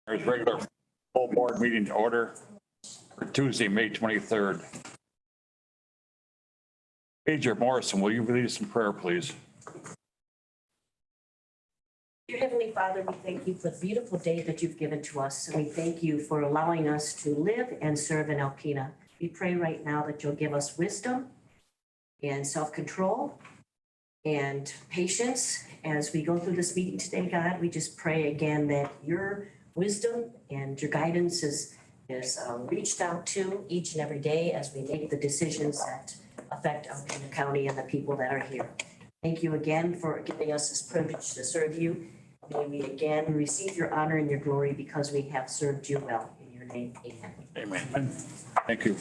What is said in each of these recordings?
There's regular full board meeting to order for Tuesday, May 23rd. Major Morrison, will you lead us in prayer, please? Dear Heavenly Father, we thank you for the beautiful day that you've given to us. And we thank you for allowing us to live and serve in Alpena. We pray right now that you'll give us wisdom and self-control and patience as we go through this meeting today, God. We just pray again that your wisdom and your guidance is reached out to each and every day as we make the decisions that affect Alpena County and the people that are here. Thank you again for giving us this privilege to serve you. May we again receive your honor and your glory because we have served you well. In your name, amen. Amen. Thank you.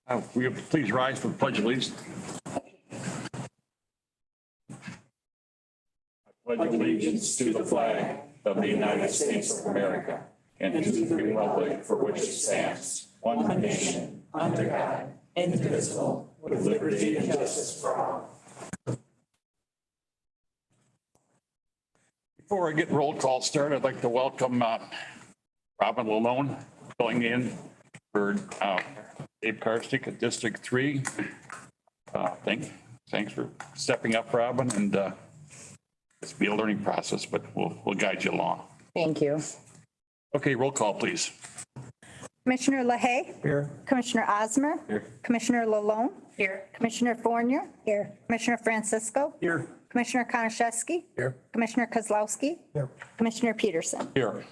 Will you please rise for the pledge of allegiance? I pledge allegiance to the flag of the United States of America and to the republic for which it stands, one nation, under God, indivisible, with liberty and justice for all. Before I get roll call started, I'd like to welcome Robin Lalone filling in for Dave Karstick at District 3. Thanks for stepping up, Robin, and it's be a learning process, but we'll guide you along. Thank you. Okay, roll call, please. Commissioner LaHaye. Here. Commissioner Osmer. Here. Commissioner Lalone. Here. Commissioner Fournier. Here. Commissioner Francisco. Here. Commissioner Konashevsky. Here. Commissioner Kozlowski. Here. Commissioner Peterson. Here.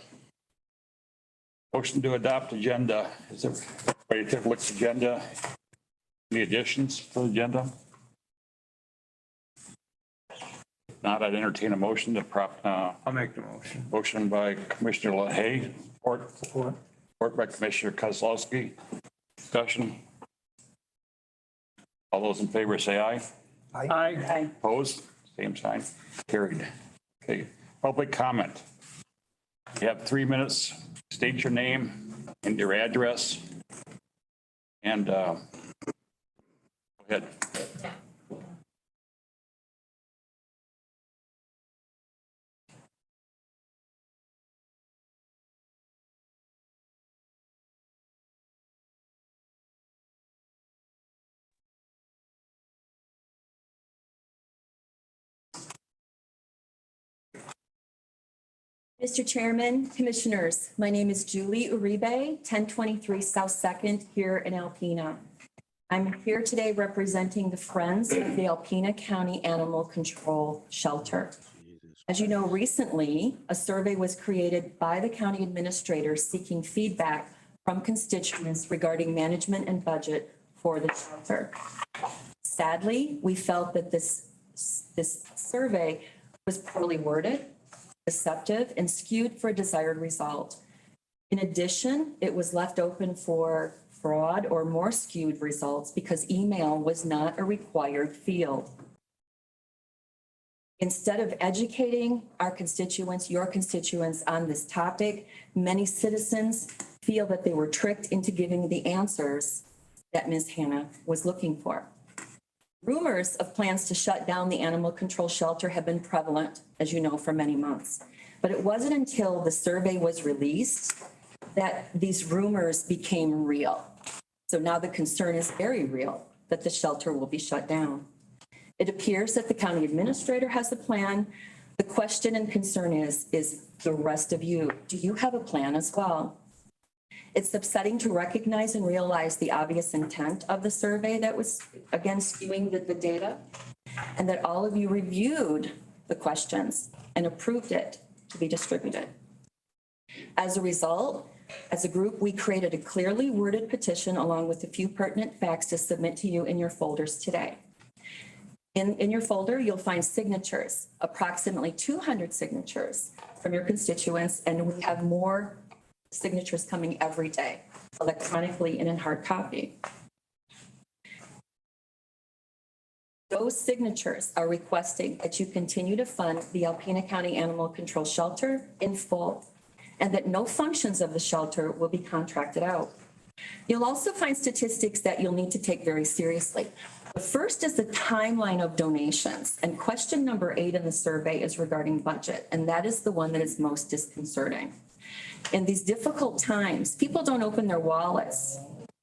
Motion to adopt agenda. Is it ready to take a look at the agenda? Any additions to the agenda? If not, I'd entertain a motion to I'll make the motion. motion by Commissioner LaHaye, support by Commissioner Kozlowski. Discussion. All those in favor say aye. Aye. Opposed? Same sign. Carried. Okay, public comment. You have 3 minutes. State your name and your address. And go ahead. Mr. Chairman, Commissioners, my name is Julie Uribe, 1023 South 2nd here in Alpena. I'm here today representing the Friends of the Alpena County Animal Control Shelter. As you know, recently, a survey was created by the county administrator seeking feedback from constituents regarding management and budget for the shelter. Sadly, we felt that this survey was poorly worded, deceptive, and skewed for a desired result. In addition, it was left open for fraud or more skewed results because email was not a required field. Instead of educating our constituents, your constituents on this topic, many citizens feel that they were tricked into giving the answers that Ms. Hannah was looking for. Rumors of plans to shut down the animal control shelter have been prevalent, as you know, for many months. But it wasn't until the survey was released that these rumors became real. So now the concern is very real that the shelter will be shut down. It appears that the county administrator has a plan. The question and concern is the rest of you, do you have a plan as well? It's upsetting to recognize and realize the obvious intent of the survey that was, again, skewing the data, and that all of you reviewed the questions and approved it to be distributed. As a result, as a group, we created a clearly worded petition along with a few pertinent facts to submit to you in your folders today. In your folder, you'll find signatures, approximately 200 signatures from your constituents, and we have more signatures coming every day, electronically and in hard copy. Those signatures are requesting that you continue to fund the Alpena County Animal Control Shelter in full, and that no functions of the shelter will be contracted out. You'll also find statistics that you'll need to take very seriously. The first is the timeline of donations, and question number 8 in the survey is regarding budget, and that is the one that is most disconcerting. In these difficult times, people don't open their wallets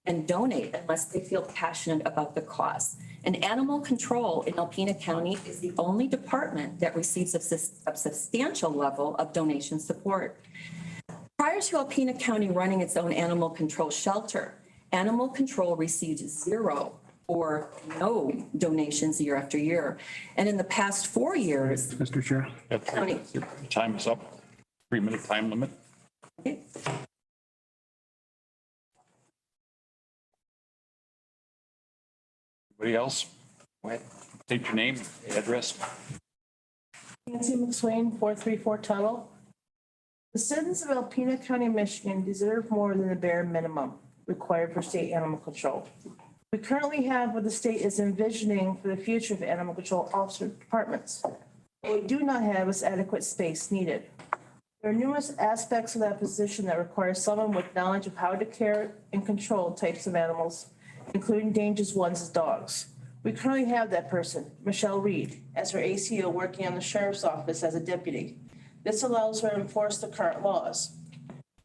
and donate unless they feel passionate about the cause. And animal control in Alpena County is the only department that receives a substantial level of donation support. Prior to Alpena County running its own animal control shelter, animal control received 0 or no donations year after year. And in the past 4 years, Mr. Chair. County, Your time is up. 3-minute time limit. Anybody else? Go ahead. State your name, address. Nancy McSwain, 434 Tuttle. The citizens of Alpena County, Michigan deserve more than the bare minimum required for state animal control. We currently have what the state is envisioning for the future of animal control officer departments. What we do not have is adequate space needed. There are numerous aspects of that position that require someone with knowledge of how to care and control types of animals, including dangerous ones as dogs. We currently have that person, Michelle Reed, as her ACO working on the sheriff's office as a deputy. This allows her to enforce the current laws.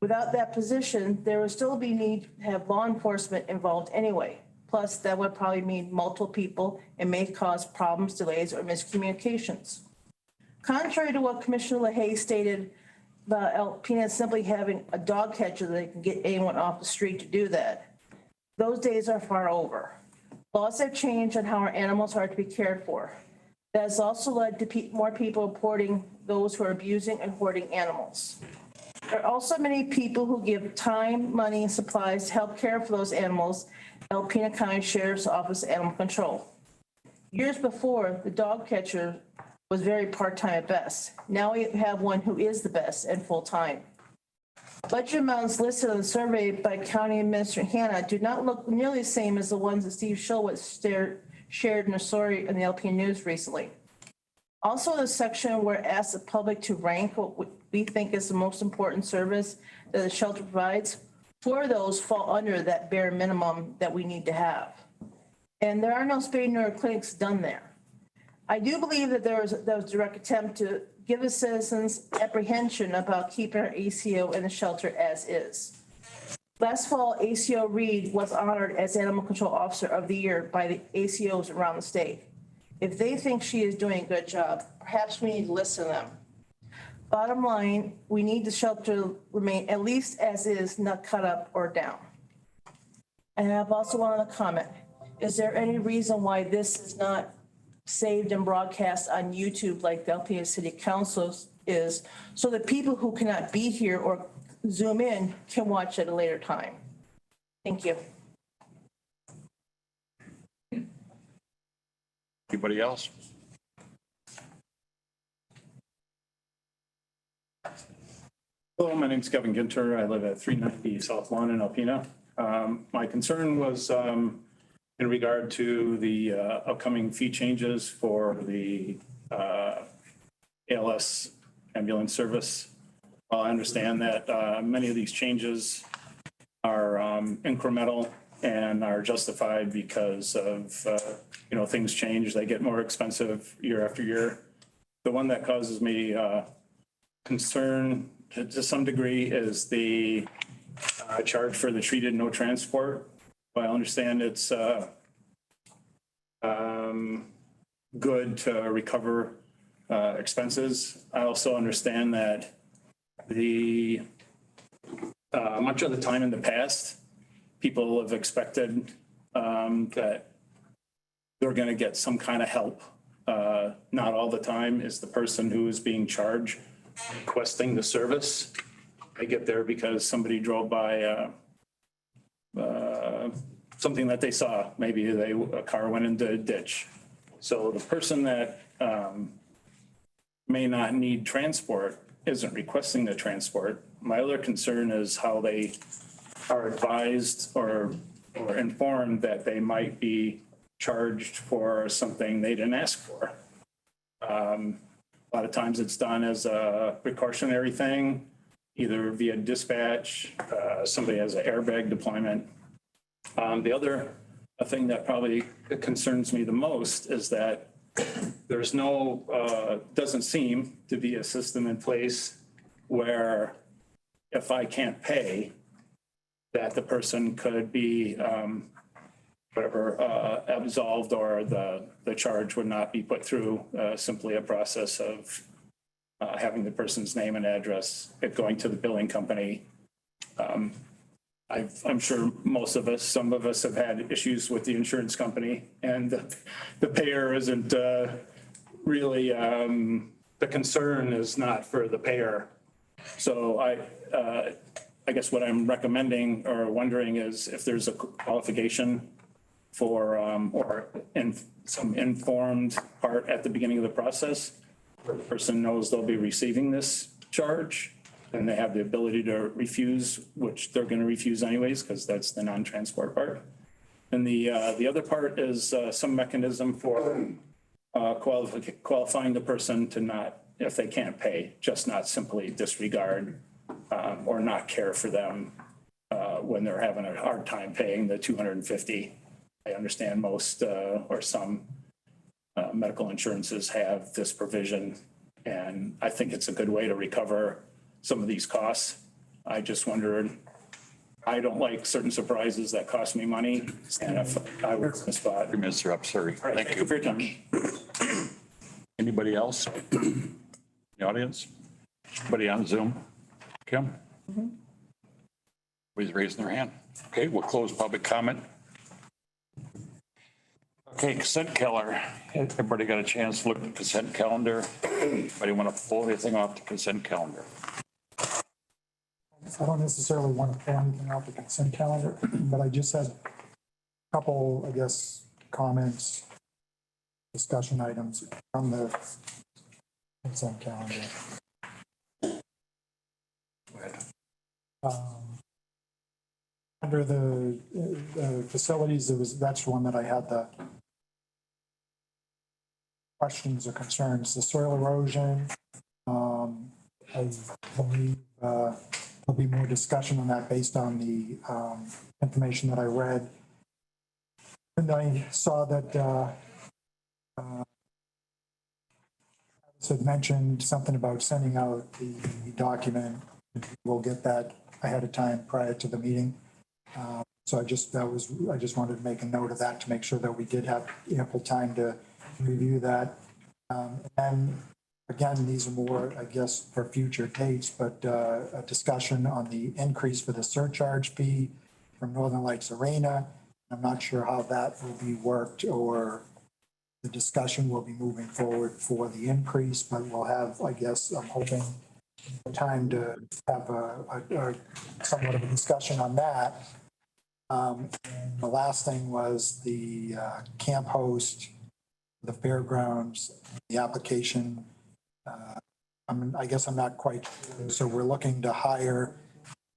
Without that position, there would still be need to have law enforcement involved anyway. Plus, that would probably mean multiple people and may cause problems, delays, or miscommunications. Contrary to what Commissioner LaHaye stated about Alpena simply having a dog catcher that can get anyone off the street to do that, those days are far over. Laws have changed on how our animals are to be cared for. That has also led to more people reporting those who are abusing and hoarding animals. There are also many people who give time, money, and supplies to help care for those animals at Alpena County Sheriff's Office of Animal Control. Years before, the dog catcher was very part-time at best. Now we have one who is the best and full-time. Budget amounts listed on the survey by County Administrator Hannah do not look nearly the same as the ones that Steve Schulwitz shared in a story in the Alpena News recently. Also, the section where it asks the public to rank what we think is the most important service that the shelter provides, 4 of those fall under that bare minimum that we need to have. And there are no spay neuter clinics done there. I do believe that there was a direct attempt to give the citizens apprehension about keeping our ACO in the shelter as is. Last fall, ACO Reed was honored as Animal Control Officer of the Year by the ACOs around the state. If they think she is doing a good job, perhaps we need to listen to them. Bottom line, we need the shelter to remain at least as is, not cut up or down. And I have also one other comment. Is there any reason why this is not saved and broadcast on YouTube like the Alpena City Council is, so that people who cannot be here or Zoom in can watch at a later time? Thank you. Anybody else? Hello, my name's Kevin Ginter. I live at 390 South Lawn in Alpena. My concern was in regard to the upcoming fee changes for the ALS ambulance service. While I understand that many of these changes are incremental and are justified because of, things change. They get more expensive year after year. The one that causes me concern to some degree is the charge for the treated no transport. Well, I understand it's good to recover expenses. I also understand that the much of the time in the past, people have expected that they're going to get some kind of help. Not all the time is the person who is being charged requesting the service. They get there because somebody drove by something that they saw. Maybe a car went into a ditch. So the person that may not need transport isn't requesting the transport. My other concern is how they are advised or informed that they might be charged for something they didn't ask for. A lot of times it's done as a precautionary thing, either via dispatch, somebody has an airbag deployment. The other thing that probably concerns me the most is that there's doesn't seem to be a system in place where if I can't pay, that the person could be absolved, or the charge would not be put through, simply a process of having the person's name and address, it going to the billing company. I'm sure some of us have had issues with the insurance company, and the payer isn't really, the concern is not for the payer. So I guess what I'm recommending or wondering is if there's a qualification for, or in some informed part at the beginning of the process, where the person knows they'll be receiving this charge and they have the ability to refuse, which they're going to refuse anyways, because that's the non-transport part. And the other part is some mechanism for qualifying the person to not, if they can't pay, just not simply disregard or not care for them when they're having a hard time paying the $250. I understand most or some medical insurances have this provision, and I think it's a good way to recover some of these costs. I just wondered, I don't like certain surprises that cost me money, and if I was in the spot. Mr. Up, sorry. All right, thank you for your time. Anybody else? In the audience? Anybody on Zoom? Kim? Everybody's raising their hand. Okay, we'll close public comment. Okay, consent calendar. Everybody got a chance to look at the consent calendar? Anybody want to pull anything off the consent calendar? I don't necessarily want to pull anything off the consent calendar, but I just had a couple, I guess, comments, discussion items from the consent calendar. Under the facilities, that's one that I had the questions or concerns, the soil erosion. I believe there'll be more discussion on that based on the information that I read. And I saw that Alice had mentioned something about sending out the document. We'll get that ahead of time prior to the meeting. So I just wanted to make a note of that to make sure that we did have ample time to review that. And again, these are more, I guess, for future dates, but a discussion on the increase for the surcharge fee from Northern Lights Arena. I'm not sure how that will be worked, or the discussion will be moving forward for the increase, but we'll have, I guess, I'm hoping, time to have a somewhat of a discussion on that. And the last thing was the camp host, the fairgrounds, the application. I guess I'm not quite sure. So we're looking to hire,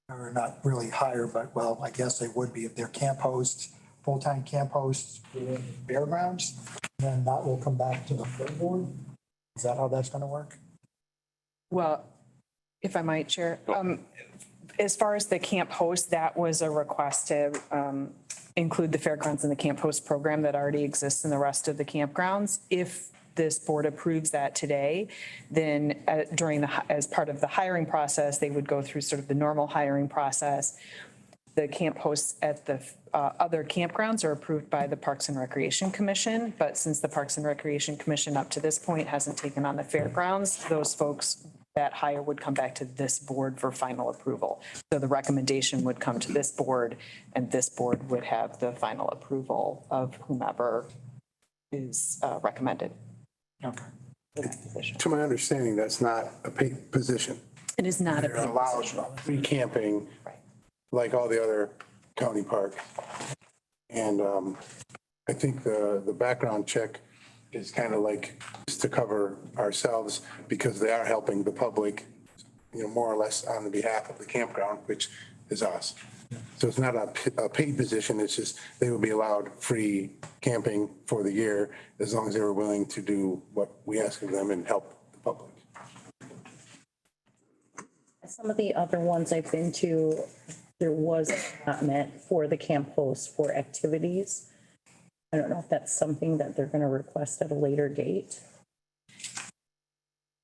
or not really hire, but well, I guess they would be if they're camp hosts, full-time camp hosts for the fairgrounds. Then that will come back to the full board. Is that how that's going to work? Well, if I might, Chair, as far as the camp host, that was a request to include the fairgrounds in the camp host program that already exists in the rest of the campgrounds. If this board approves that today, then as part of the hiring process, they would go through sort of the normal hiring process. The camp hosts at the other campgrounds are approved by the Parks and Recreation Commission, but since the Parks and Recreation Commission up to this point hasn't taken on the fairgrounds, those folks, that hire would come back to this board for final approval. So the recommendation would come to this board, and this board would have the final approval of whomever is recommended. Okay. For that position. To my understanding, that's not a paid position. It is not a They're paid allowed position. free camping Right. like all the other county parks. And I think the background check is kind of like just to cover ourselves, because they are helping the public, more or less on the behalf of the campground, which is us. So it's not a paid position. It's just they would be allowed free camping for the year as long as they were willing to do what we ask of them and help the public. Some of the other ones I've been to, there was not meant for the camp hosts for activities. I don't know if that's something that they're going to request at a later date.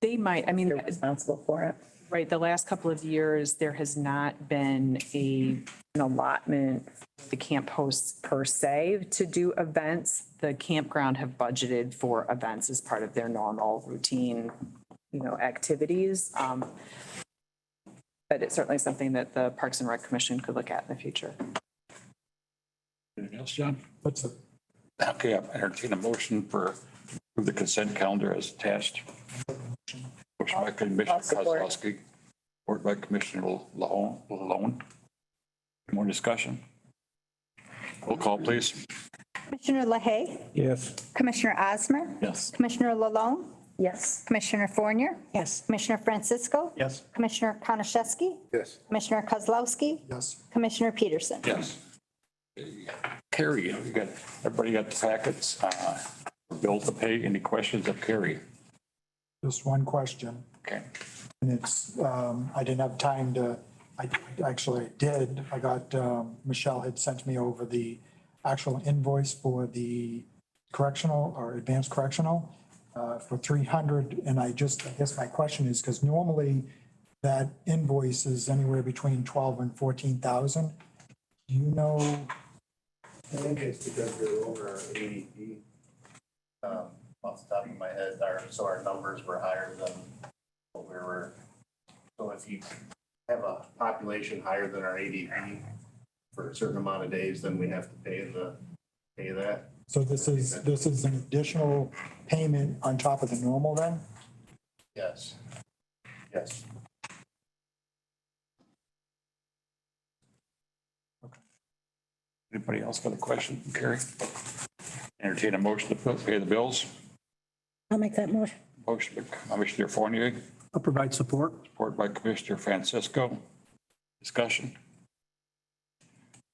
They might, They're responsible for it. Right, the last couple of years, there has not been an allotment, for the camp hosts per se, to do events. The campground have budgeted for events as part of their normal routine, activities. But it's certainly something that the Parks and Rec Commission could look at in the future. Anything else, John? That's it. Okay, I'll entertain a motion for the consent calendar as attached. Motion by Commissioner Kozlowski, support by Commissioner Malone. Any more discussion? Roll call, please. Commissioner LaHaye, Yes. Commissioner Osmer, Yes. Commissioner Lalone, Yes. Commissioner Fournier, Yes. Commissioner Francisco, Yes. Commissioner Konashevsky, Yes. Commissioner Kozlowski, Yes. Commissioner Peterson. Yes. Carrie, everybody got the packets, bill to pay. Any questions of Carrie? Just one question. Okay. And it's, I didn't have time to, I actually did. I got, Michelle had sent me over the actual invoice for the correctional or advanced correctional for 300. And I guess my question is, because normally that invoice is anywhere between 12 and 14,000. Do you know? I think it's because we're over our ADP. Off the top of my head, our numbers were higher than what we were. So if you have a population higher than our ADP for a certain amount of days, then we have to pay that. So this is an additional payment on top of the normal then? Yes. Yes. Anybody else got a question, Carrie? Entertain a motion to pay the bills. I'll make that motion. Motion by Commissioner Fournier, I'll provide support. support by Commissioner Francisco. Discussion.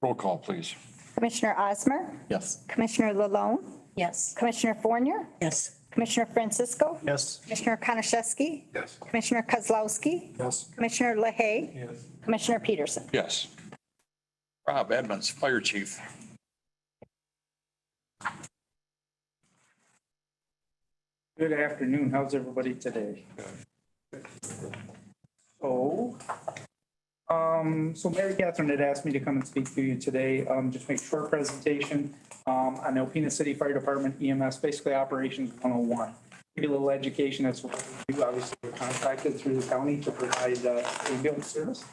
Roll call, please. Commissioner Osmer, Yes. Commissioner Lalone, Yes. Commissioner Fournier, Yes. Commissioner Francisco, Yes. Commissioner Konashevsky, Yes. Commissioner Kozlowski, Yes. Commissioner LaHaye, Yes. Commissioner Peterson. Yes. Rob Edmonds, Fire Chief. Good afternoon. How's everybody today? So Mary Catherine had asked me to come and speak to you today, just make a short presentation on Alpena City Fire Department EMS, basically operations 101. Give you a little education as to what we do. Obviously, we're contracted through the county to provide ambulance service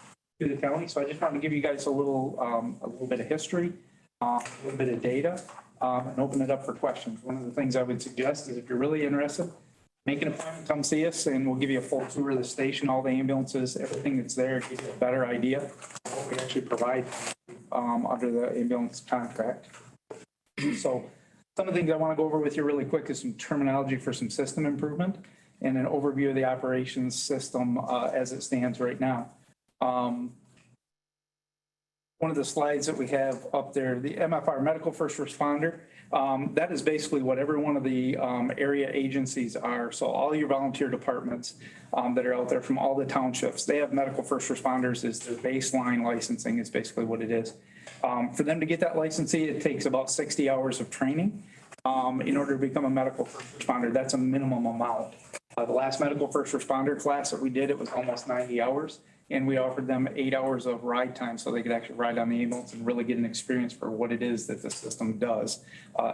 to the county. So I just wanted to give you guys a little bit of history, a little bit of data, and open it up for questions. One of the things I would suggest is if you're really interested, make an appointment, come see us, and we'll give you a full tour of the station, all the ambulances, everything that's there, give you a better idea of what we actually provide under the ambulance contract. So some of the things I want to go over with you really quick is some terminology for some system improvement and an overview of the operations system as it stands right now. One of the slides that we have up there, the MFR, Medical First Responder, that is basically what every one of the area agencies are. So all your volunteer departments that are out there from all the townships, they have medical first responders as their baseline licensing is basically what it is. For them to get that licensing, it takes about 60 hours of training in order to become a medical first responder. That's a minimum amount. The last medical first responder class that we did, it was almost 90 hours. And we offered them 8 hours of ride time so they could actually ride on the ambulance and really get an experience for what it is that the system does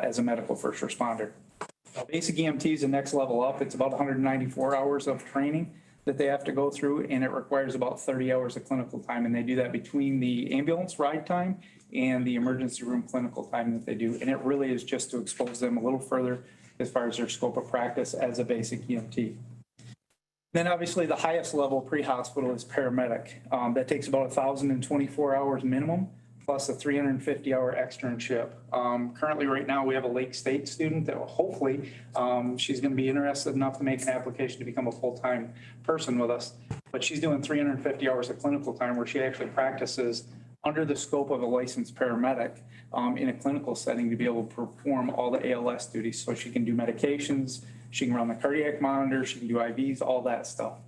as a medical first responder. Basic EMT is the next level up. It's about 194 hours of training that they have to go through, and it requires about 30 hours of clinical time. And they do that between the ambulance ride time and the emergency room clinical time that they do. And it really is just to expose them a little further as far as their scope of practice as a basic EMT. Then obviously the highest level pre-hospital is paramedic. That takes about 1,024 hours minimum, plus a 350-hour externship. Currently right now we have a Lake State student that will hopefully, she's gonna be interested enough to make an application to become a full-time person with us. But she's doing 350 hours of clinical time where she actually practices under the scope of a licensed paramedic in a clinical setting to be able to perform all the ALS duties. So she can do medications, she can run the cardiac monitor, she can do IVs, all that stuff.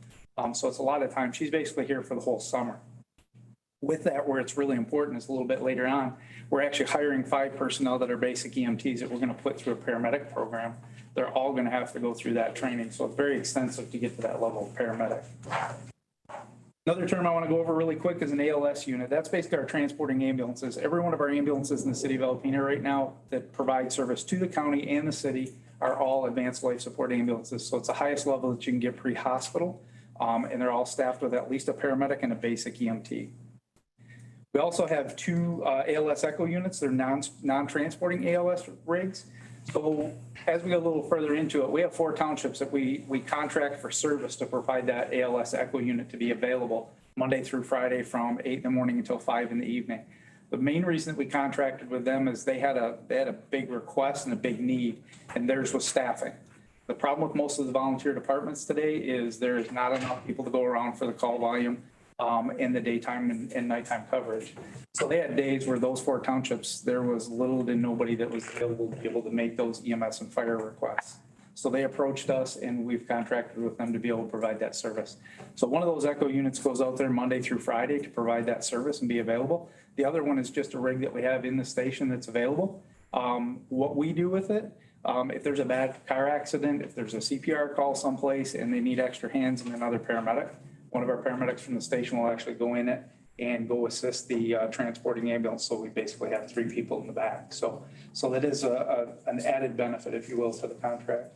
So it's a lot of time. She's basically here for the whole summer. With that, where it's really important is a little bit later on, we're actually hiring 5 personnel that are basic EMTs that we're going to put through a paramedic program. They're all going to have to go through that training. So it's very extensive to get to that level of paramedic. Another term I want to go over really quick is an ALS unit. That's basically our transporting ambulances. Every one of our ambulances in the city of Alpena right now that provide service to the county and the city are all advanced life support ambulances. So it's the highest level that you can get pre-hospital. And they're all staffed with at least a paramedic and a basic EMT. We also have two ALS echo units. They're non-transporting ALS rigs. So as we go a little further into it, we have 4 townships that we contract for service to provide that ALS echo unit to be available Monday through Friday from 8 in the morning until 5 in the evening. The main reason that we contracted with them is they had a big request and a big need, and theirs was staffing. The problem with most of the volunteer departments today is there is not enough people to go around for the call volume in the daytime and nighttime coverage. So they had days where those 4 townships, there was little to nobody that was available to be able to make those EMS and fire requests. So they approached us and we've contracted with them to be able to provide that service. So one of those echo units goes out there Monday through Friday to provide that service and be available. The other one is just a rig that we have in the station that's available. What we do with it, if there's a bad car accident, if there's a CPR call someplace and they need extra hands and another paramedic, one of our paramedics from the station will actually go in it and go assist the transporting ambulance. So we basically have 3 people in the back. So that is an added benefit, if you will, to the contract.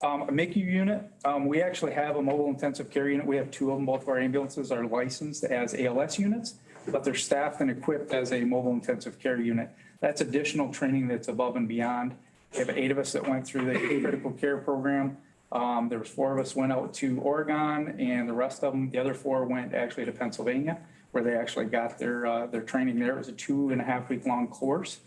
A MICU unit, we actually have a mobile intensive care unit. We have 2 of them. Both of our ambulances are licensed as ALS units, but they're staffed and equipped as a mobile intensive care unit. That's additional training that's above and beyond. We have 8 of us that went through the critical care program. There was 4 of us went out to Oregon, and the rest of them, the other 4 went actually to Pennsylvania, where they actually got their training there. It was a 2.5-week long course.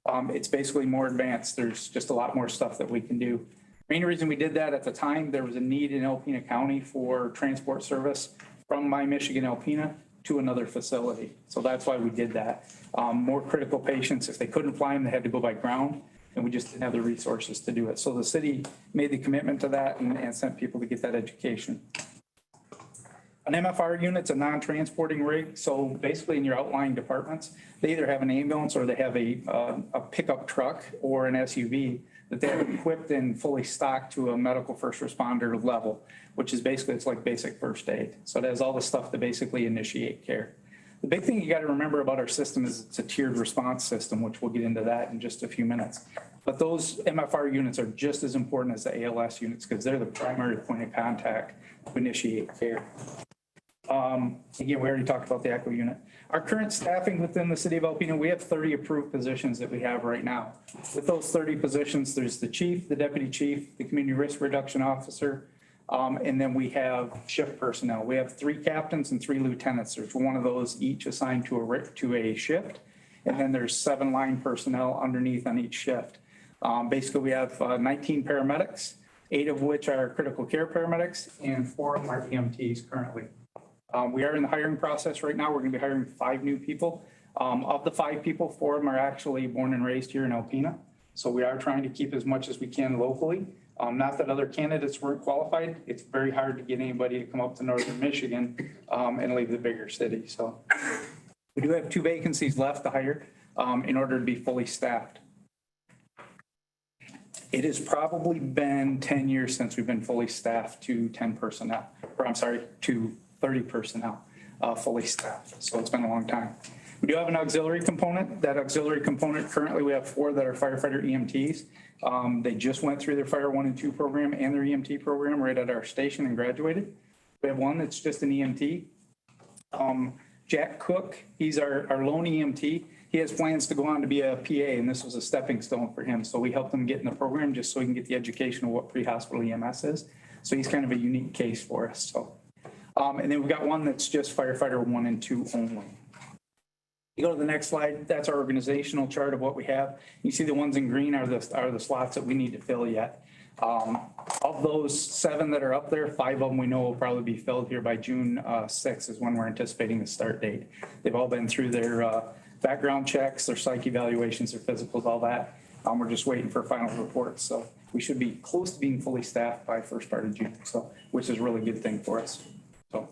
It's basically more advanced. There's just a lot more stuff that we can do. Main reason we did that at the time, there was a need in Alpena County for transport service from My Michigan Alpena to another facility. So that's why we did that. More critical patients, if they couldn't fly them, they had to go by ground, and we just didn't have the resources to do it. So the city made the commitment to that and sent people to get that education. An MFR unit's a non-transporting rig. So basically in your outlying departments, they either have an ambulance or they have a pickup truck or an SUV that they have equipped and fully stocked to a medical first responder level, which is basically, it's like basic first aid. So it has all the stuff to basically initiate care. The big thing you got to remember about our system is it's a tiered response system, which we'll get into that in just a few minutes. But those MFR units are just as important as the ALS units because they're the primary point of contact to initiate care. Again, we already talked about the echo unit. Our current staffing within the city of Alpena, we have 30 approved positions that we have right now. With those 30 positions, there's the chief, the deputy chief, the community risk reduction officer, and then we have shift personnel. We have 3 captains and 3 lieutenants. There's one of those each assigned to a shift. And then there's 7 line personnel underneath on each shift. Basically, we have 19 paramedics, 8 of which are critical care paramedics, and 4 of them are EMTs currently. We are in the hiring process right now. We're going to be hiring 5 new people. Of the 5 people, 4 of them are actually born and raised here in Alpena. So we are trying to keep as much as we can locally. Not that other candidates weren't qualified. It's very hard to get anybody to come up to Northern Michigan and leave the bigger city. So we do have 2 vacancies left to hire in order to be fully staffed. It has probably been 10 years since we've been fully staffed to 10 personnel, or I'm sorry, to 30 personnel fully staffed. So it's been a long time. We do have an auxiliary component. That auxiliary component, currently we have 4 that are firefighter EMTs. They just went through their Fire 1 and 2 program and their EMT program right at our station and graduated. We have 1 that's just an EMT. Jack Cook, he's our lone EMT. He has plans to go on to be a PA, and this was a stepping stone for him. So we helped him get in the program just so he can get the education of what pre-hospital EMS is. So he's kind of a unique case for us. So, and then we've got 1 that's just firefighter 1 and 2 only. You go to the next slide, that's our organizational chart of what we have. You see the ones in green are the slots that we need to fill yet. Of those 7 that are up there, 5 of them we know will probably be filled here by June 6th is when we're anticipating the start date. They've all been through their background checks, their psych evaluations, their physicals, all that. We're just waiting for final reports. So we should be close to being fully staffed by first part of June, so which is a really good thing for us. So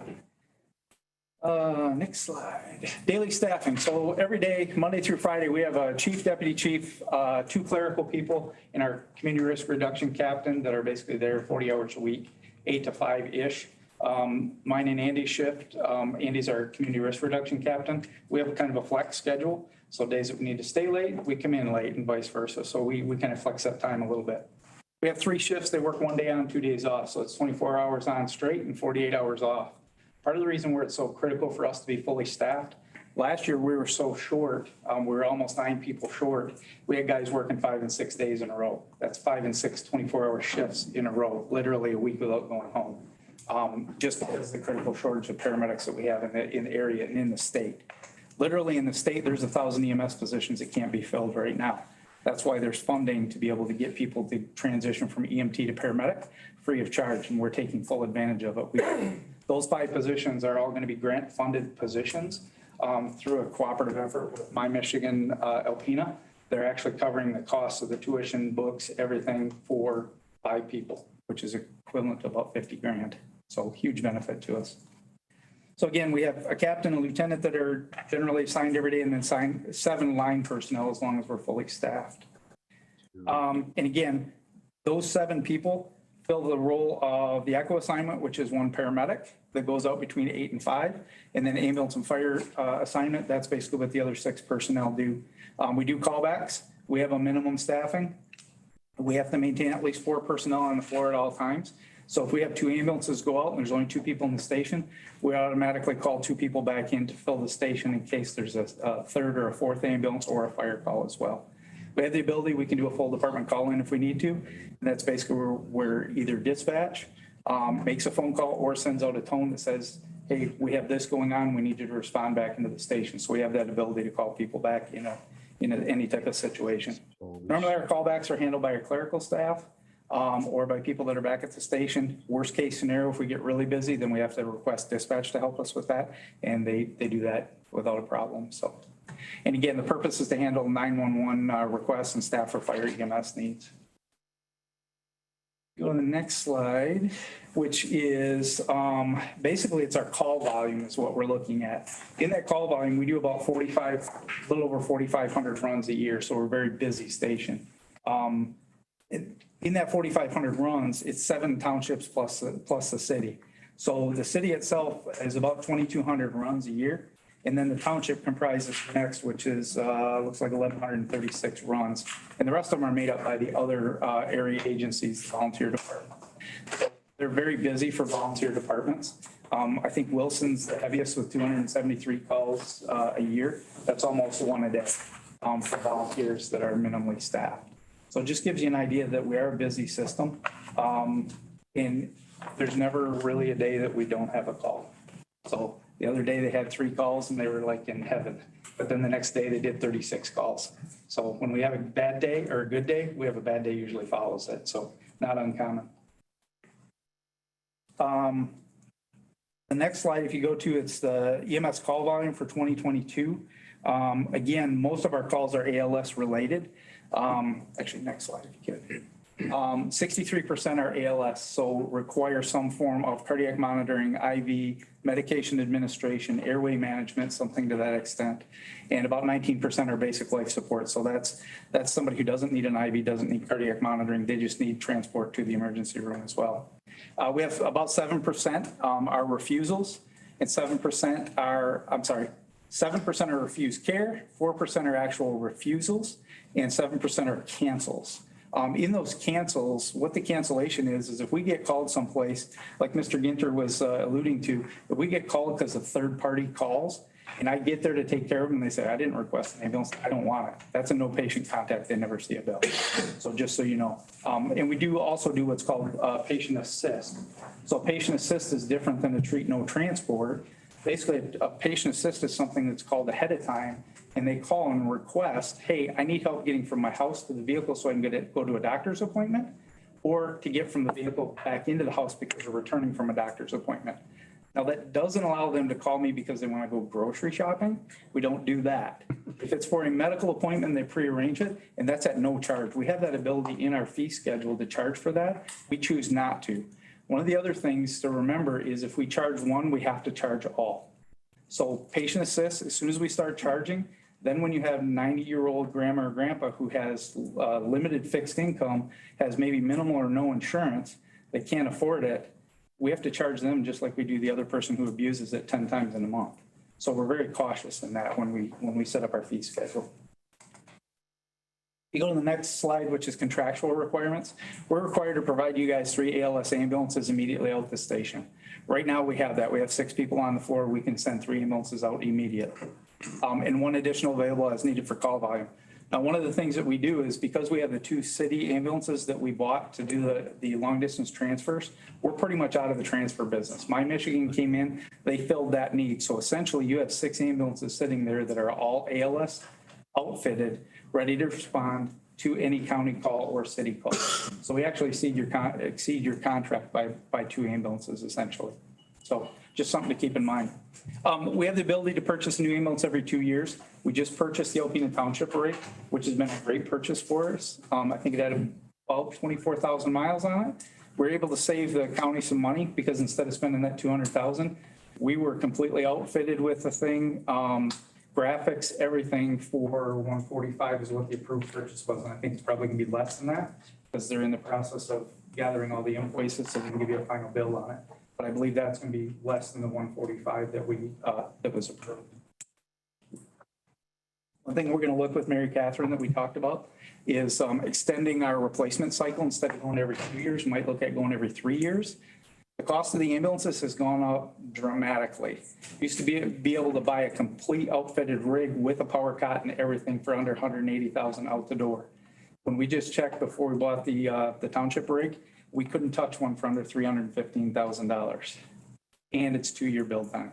next slide, daily staffing. So every day, Monday through Friday, we have a chief, deputy chief, 2 clerical people, and our community risk reduction captain that are basically there 40 hours a week, 8 to 5-ish. Mine and Andy's shift. Andy's our community risk reduction captain. We have kind of a flex schedule. So days that we need to stay late, we come in late and vice versa. So we kind of flex that time a little bit. We have 3 shifts. They work 1 day on, 2 days off. So it's 24 hours on straight and 48 hours off. Part of the reason where it's so critical for us to be fully staffed, last year we were so short, we were almost 9 people short. We had guys working 5 and 6 days in a row. That's 5 and 6 24-hour shifts in a row, literally a week without going home. Just because of the critical shortage of paramedics that we have in the area and in the state. Literally in the state, there's 1,000 EMS positions that can't be filled right now. That's why there's funding to be able to get people to transition from EMT to paramedic free of charge, and we're taking full advantage of it. Those 5 positions are all going to be grant-funded positions through a cooperative effort with My Michigan Alpena. They're actually covering the cost of the tuition, books, everything for 5 people, which is equivalent to about 50 grand. So huge benefit to us. So again, we have a captain, a lieutenant that are generally assigned every day, and then 7 line personnel as long as we're fully staffed. And again, those 7 people fill the role of the echo assignment, which is 1 paramedic that goes out between 8 and 5. And then ambulance and fire assignment, that's basically what the other 6 personnel do. We do callbacks. We have a minimum staffing. We have to maintain at least 4 personnel on the floor at all times. So if we have 2 ambulances go out and there's only 2 people in the station, we automatically call 2 people back in to fill the station in case there's a 3rd or a 4th ambulance or a fire call as well. We have the ability, we can do a full department call in if we need to. And that's basically where either dispatch makes a phone call or sends out a tone that says, hey, we have this going on, we need you to respond back into the station. So we have that ability to call people back in any type of situation. Normally our callbacks are handled by our clerical staff. Or by people that are back at the station. Worst case scenario, if we get really busy, then we have to request dispatch to help us with that. And they do that without a problem. So, and again, the purpose is to handle 911 requests and staff for fire EMS needs. Go to the next slide, which is basically it's our call volume is what we're looking at. In that call volume, we do about a little over 4,500 runs a year. So we're a very busy station. In that 4,500 runs, it's 7 townships plus the city. So the city itself is about 2,200 runs a year. And then the township comprises next, which is, looks like 1,136 runs. And the rest of them are made up by the other area agencies, volunteer department. So they're very busy for volunteer departments. I think Wilson's the heaviest with 273 calls a year. That's almost 1 a day for volunteers that are minimally staffed. So it just gives you an idea that we are a busy system. And there's never really a day that we don't have a call. So the other day they had 3 calls and they were like in heaven. But then the next day they did 36 calls. So when we have a bad day or a good day, we have a bad day usually follows it. So not uncommon. The next slide, if you go to, it's the EMS call volume for 2022. Again, most of our calls are ALS related. Actually, next slide if you could. 63% are ALS, so require some form of cardiac monitoring, IV, medication administration, airway management, something to that extent. And about 19% are basic life support. So that's somebody who doesn't need an IV, doesn't need cardiac monitoring. They just need transport to the emergency room as well. We have about 7% are refusals, and 7% are, 7% are refused care, 4% are actual refusals, and 7% are cancels. In those cancels, what the cancellation is if we get called someplace, like Mr. Ginter was alluding to, if we get called because of third-party calls, and I get there to take care of them, and they say, I didn't request an ambulance, I don't want it. That's a no patient contact, they never see a bill. So just so you know. And we do also do what's called patient assist. So patient assist is different than a treat no transport. Basically, a patient assist is something that's called ahead of time, and they call and request, hey, I need help getting from my house to the vehicle so I can go to a doctor's appointment, or to get from the vehicle back into the house because they're returning from a doctor's appointment. Now, that doesn't allow them to call me because they want to go grocery shopping. We don't do that. If it's for a medical appointment, they prearrange it, and that's at no charge. We have that ability in our fee schedule to charge for that. We choose not to. One of the other things to remember is if we charge one, we have to charge all. So patient assist, as soon as we start charging, then when you have 90-year-old grandma or grandpa who has limited fixed income, has maybe minimal or no insurance, they can't afford it, we have to charge them just like we do the other person who abuses it 10 times in a month. So we're very cautious in that when we set up our fee schedule. You go to the next slide, which is contractual requirements. We're required to provide you guys 3 ALS ambulances immediately out the station. Right now we have that. We have 6 people on the floor. We can send 3 ambulances out immediately. And 1 additional available as needed for call volume. Now, one of the things that we do is because we have the 2 city ambulances that we bought to do the long distance transfers, we're pretty much out of the transfer business. My Michigan came in, they filled that need. So essentially you have 6 ambulances sitting there that are all ALS outfitted, ready to respond to any county call or city call. So we actually exceed your contract by 2 ambulances essentially. So just something to keep in mind. We have the ability to purchase a new ambulance every 2 years. We just purchased the Alpena Township rig, which has been a great purchase for us. I think it had about 24,000 miles on it. We're able to save the county some money because instead of spending that 200,000, we were completely outfitted with the thing. Graphics, everything for 145 is what the approved purchase was. And I think it's probably gonna be less than that because they're in the process of gathering all the invoices so they can give you a final bill on it. But I believe that's gonna be less than the 145 that was approved. One thing we're gonna look with Mary Catherine that we talked about is extending our replacement cycle. Instead of going every 2 years, we might look at going every 3 years. The cost of the ambulances has gone up dramatically. Used to be able to buy a complete outfitted rig with a power cot and everything for under 180,000 out the door. When we just checked before we bought the township rig, we couldn't touch one for under $315,000. And it's 2-year build time.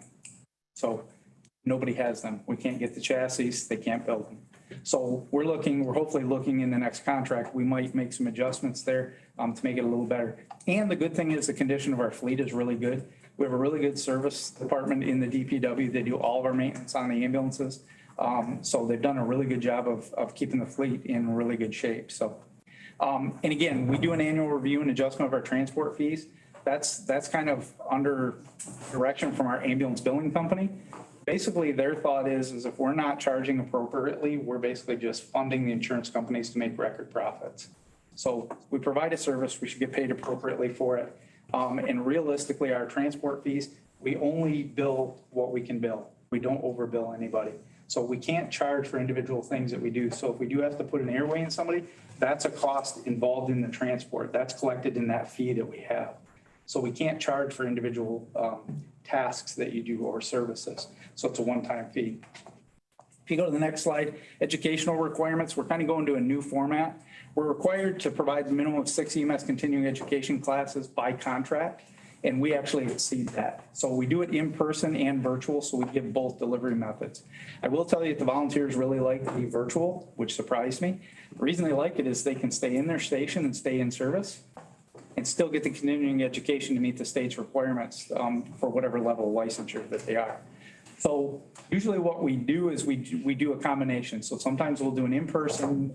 So nobody has them. We can't get the chassis, they can't build them. So we're hopefully looking in the next contract, we might make some adjustments there to make it a little better. And the good thing is the condition of our fleet is really good. We have a really good service department in the DPW. They do all of our maintenance on the ambulances. So they've done a really good job of keeping the fleet in really good shape. So, and again, we do an annual review and adjustment of our transport fees. That's kind of under direction from our ambulance billing company. Basically, their thought is if we're not charging appropriately, we're basically just funding the insurance companies to make record profits. So we provide a service, we should get paid appropriately for it. And realistically, our transport fees, we only bill what we can bill. We don't overbill anybody. So we can't charge for individual things that we do. So if we do have to put an airway in somebody, that's a cost involved in the transport. That's collected in that fee that we have. So we can't charge for individual tasks that you do or services. So it's a one-time fee. If you go to the next slide, educational requirements, we're kind of going to a new format. We're required to provide a minimum of 6 EMS continuing education classes by contract, and we actually exceed that. So we do it in person and virtual, so we give both delivery methods. I will tell you that the volunteers really like the virtual, which surprised me. The reason they like it is they can stay in their station and stay in service and still get the continuing education to meet the state's requirements for whatever level of licensure that they are. So usually what we do is we do a combination. So sometimes we'll do an in-person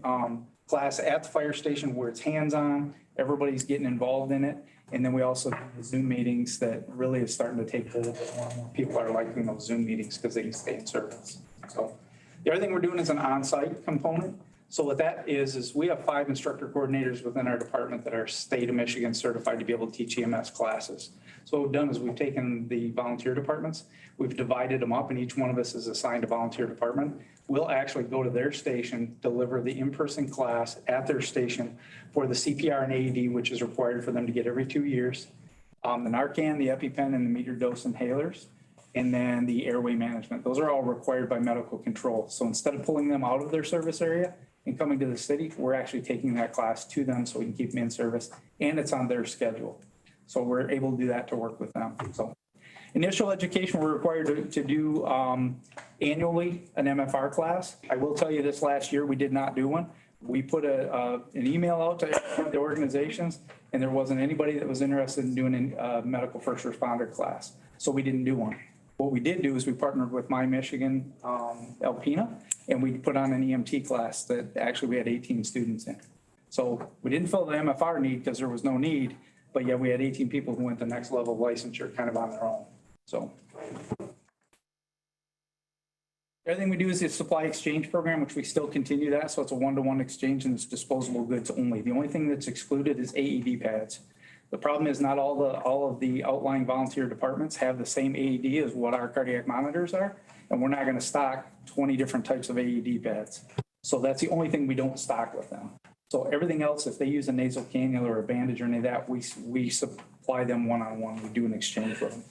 class at the fire station where it's hands-on, everybody's getting involved in it. And then we also do the Zoom meetings that really is starting to take hold. More people are liking those Zoom meetings because they can stay in service. So the other thing we're doing is an on-site component. So what that is we have 5 instructor coordinators within our department that are state of Michigan certified to be able to teach EMS classes. So what we've done is we've taken the volunteer departments, we've divided them up, and each one of us is assigned a volunteer department. We'll actually go to their station, deliver the in-person class at their station for the CPR and AED, which is required for them to get every 2 years, the Narcan, the EpiPen, and the metered dose inhalers, and then the airway management. Those are all required by medical control. So instead of pulling them out of their service area and coming to the city, we're actually taking that class to them so we can keep them in service, and it's on their schedule. So we're able to do that to work with them. So initial education, we're required to do annually an MFR class. I will tell you this last year, we did not do one. We put an email out to the organizations, and there wasn't anybody that was interested in doing a medical first responder class. So we didn't do one. What we did do is we partnered with My Michigan Alpena, and we put on an EMT class that actually we had 18 students in. So we didn't fill the MFR need because there was no need, but yeah, we had 18 people who went the next level of licensure kind of on their own. So everything we do is the supply exchange program, which we still continue that. So it's a 1-to-1 exchange and it's disposable goods only. The only thing that's excluded is AED pads. The problem is not all of the outlying volunteer departments have the same AED as what our cardiac monitors are. And we're not going to stock 20 different types of AED beds. So that's the only thing we don't stock with them. So everything else, if they use a nasal cannula or a bandage or any of that, we supply them one-on-one. We do an exchange with them.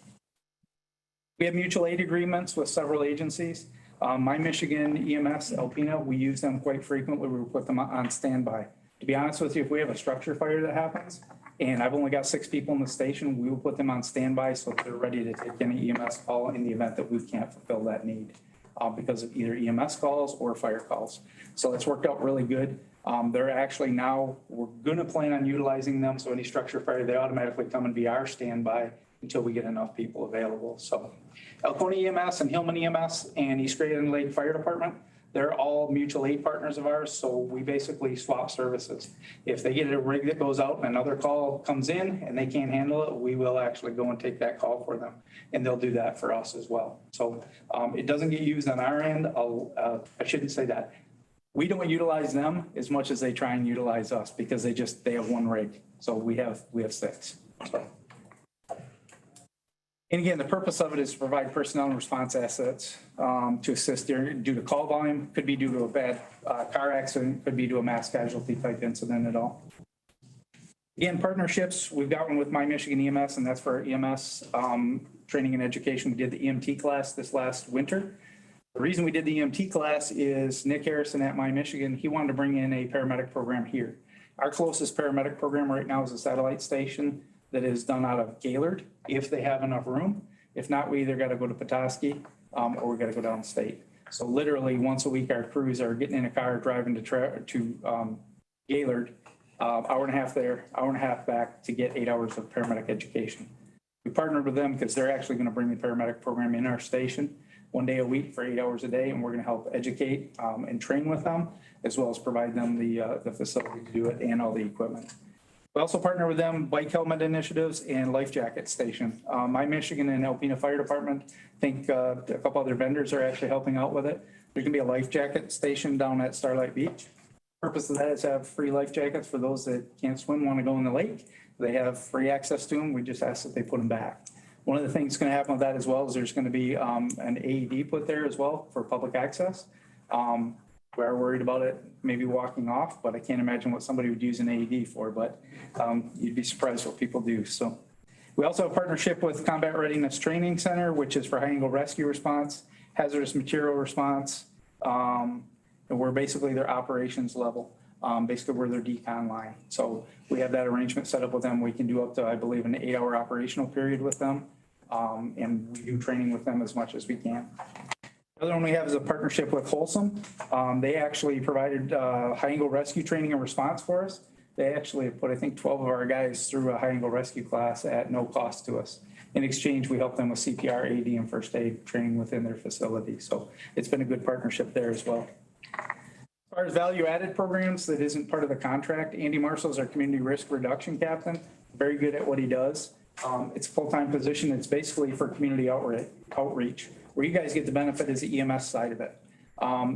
We have mutual aid agreements with several agencies. My Michigan EMS, Alpena, we use them quite frequently. We put them on standby. To be honest with you, if we have a structure fire that happens and I've only got 6 people in the station, we will put them on standby so that they're ready to take any EMS call in the event that we can't fulfill that need because of either EMS calls or fire calls. So it's worked out really good. They're actually now, we're going to plan on utilizing them. So any structure fire, they automatically come and be our standby until we get enough people available. So Alpena EMS and Hillman EMS and East Grand Lake Fire Department, they're all mutual aid partners of ours. So we basically swap services. If they get a rig that goes out and another call comes in and they can't handle it, we will actually go and take that call for them. And they'll do that for us as well. So it doesn't get used on our end. I shouldn't say that. We don't utilize them as much as they try and utilize us because they have one rig. So we have 6. So. And again, the purpose of it is to provide personnel and response assets to assist due to call volume, could be due to a bad car accident, could be due to a mass casualty type incident at all. Again, partnerships, we've got one with My Michigan EMS, and that's for EMS training and education. We did the EMT class this last winter. The reason we did the EMT class is Nick Harrison at My Michigan, he wanted to bring in a paramedic program here. Our closest paramedic program right now is a satellite station that is done out of Gaylord, if they have enough room. If not, we either got to go to Petoskey or we got to go downstate. So literally once a week, our crews are getting in a car, driving to Gaylord, hour and a half there, hour and a half back to get 8 hours of paramedic education. We partnered with them because they're actually going to bring the paramedic program in our station 1 day a week for 8 hours a day, and we're going to help educate and train with them, as well as provide them the facility to do it and all the equipment. We also partner with them, bike helmet initiatives and life jacket station. My Michigan and Alpena Fire Department, I think a couple other vendors are actually helping out with it. There can be a life jacket station down at Starlight Beach. Purpose of that is to have free life jackets for those that can't swim, want to go in the lake. They have free access to them. We just ask that they put them back. One of the things that's going to happen with that as well is there's going to be an AED put there as well for public access. We are worried about it maybe walking off, but I can't imagine what somebody would use an AED for, but you'd be surprised what people do. So we also have a partnership with Combat Readiness Training Center, which is for high angle rescue response, hazardous material response, and we're basically their operations level. Basically we're their decon line. So we have that arrangement set up with them. We can do up to, I believe, an 8-hour operational period with them. And we do training with them as much as we can. The other one we have is a partnership with Wholesome. They actually provided high angle rescue training and response for us. They actually put, I think, 12 of our guys through a high angle rescue class at no cost to us. In exchange, we help them with CPR, AD, and first aid training within their facility. So it's been a good partnership there as well. As far as value-added programs, that isn't part of the contract. Andy Marshall is our community risk reduction captain. Very good at what he does. It's a full-time position. It's basically for community outreach. Where you guys get the benefit is the EMS side of it.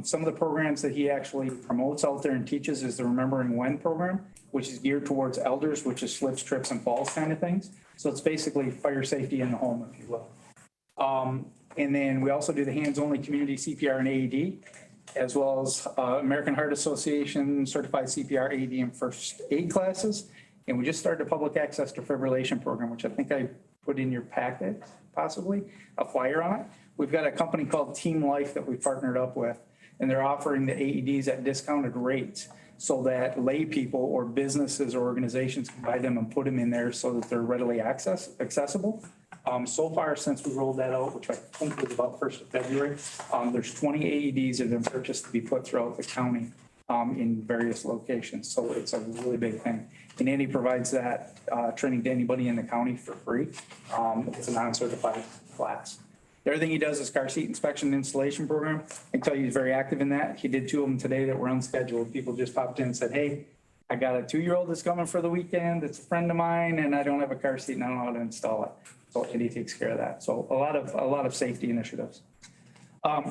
Some of the programs that he actually promotes out there and teaches is the Remembering When program, which is geared towards elders, which is slips, trips, and falls kind of things. So it's basically fire safety in the home, if you will. And then we also do the hands-only community CPR and AED, as well as American Heart Association certified CPR, AED, and first aid classes. And we just started a public access defibrillation program, which I think I put in your packet, possibly, a flyer on it. We've got a company called Team Life that we partnered up with, and they're offering the AEDs at discounted rates so that lay people or businesses or organizations can buy them and put them in there so that they're readily accessible. So far, since we rolled that out, which I think was about 1st of February, there's 20 AEDs that have been purchased to be put throughout the county in various locations. So it's a really big thing. And Andy provides that training to anybody in the county for free. It's a non-certified class. The other thing he does is car seat inspection and installation program. I can tell you he's very active in that. He did 2 of them today that were unscheduled. People just popped in and said, hey, I got a 2-year-old that's coming for the weekend. It's a friend of mine and I don't have a car seat and I don't know how to install it. So Andy takes care of that. So a lot of safety initiatives.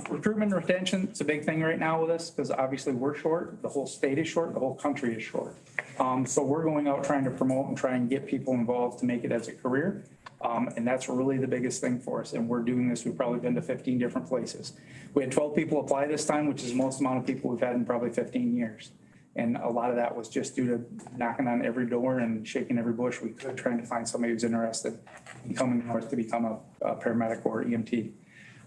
Recruitment and retention, it's a big thing right now with us because obviously we're short. The whole state is short. The whole country is short. So we're going out trying to promote and try and get people involved to make it as a career. And that's really the biggest thing for us. And we're doing this, we've probably been to 15 different places. We had 12 people apply this time, which is the most amount of people we've had in probably 15 years. And a lot of that was just due to knocking on every door and shaking every bush we could, trying to find somebody who's interested in coming north to become a paramedic or EMT.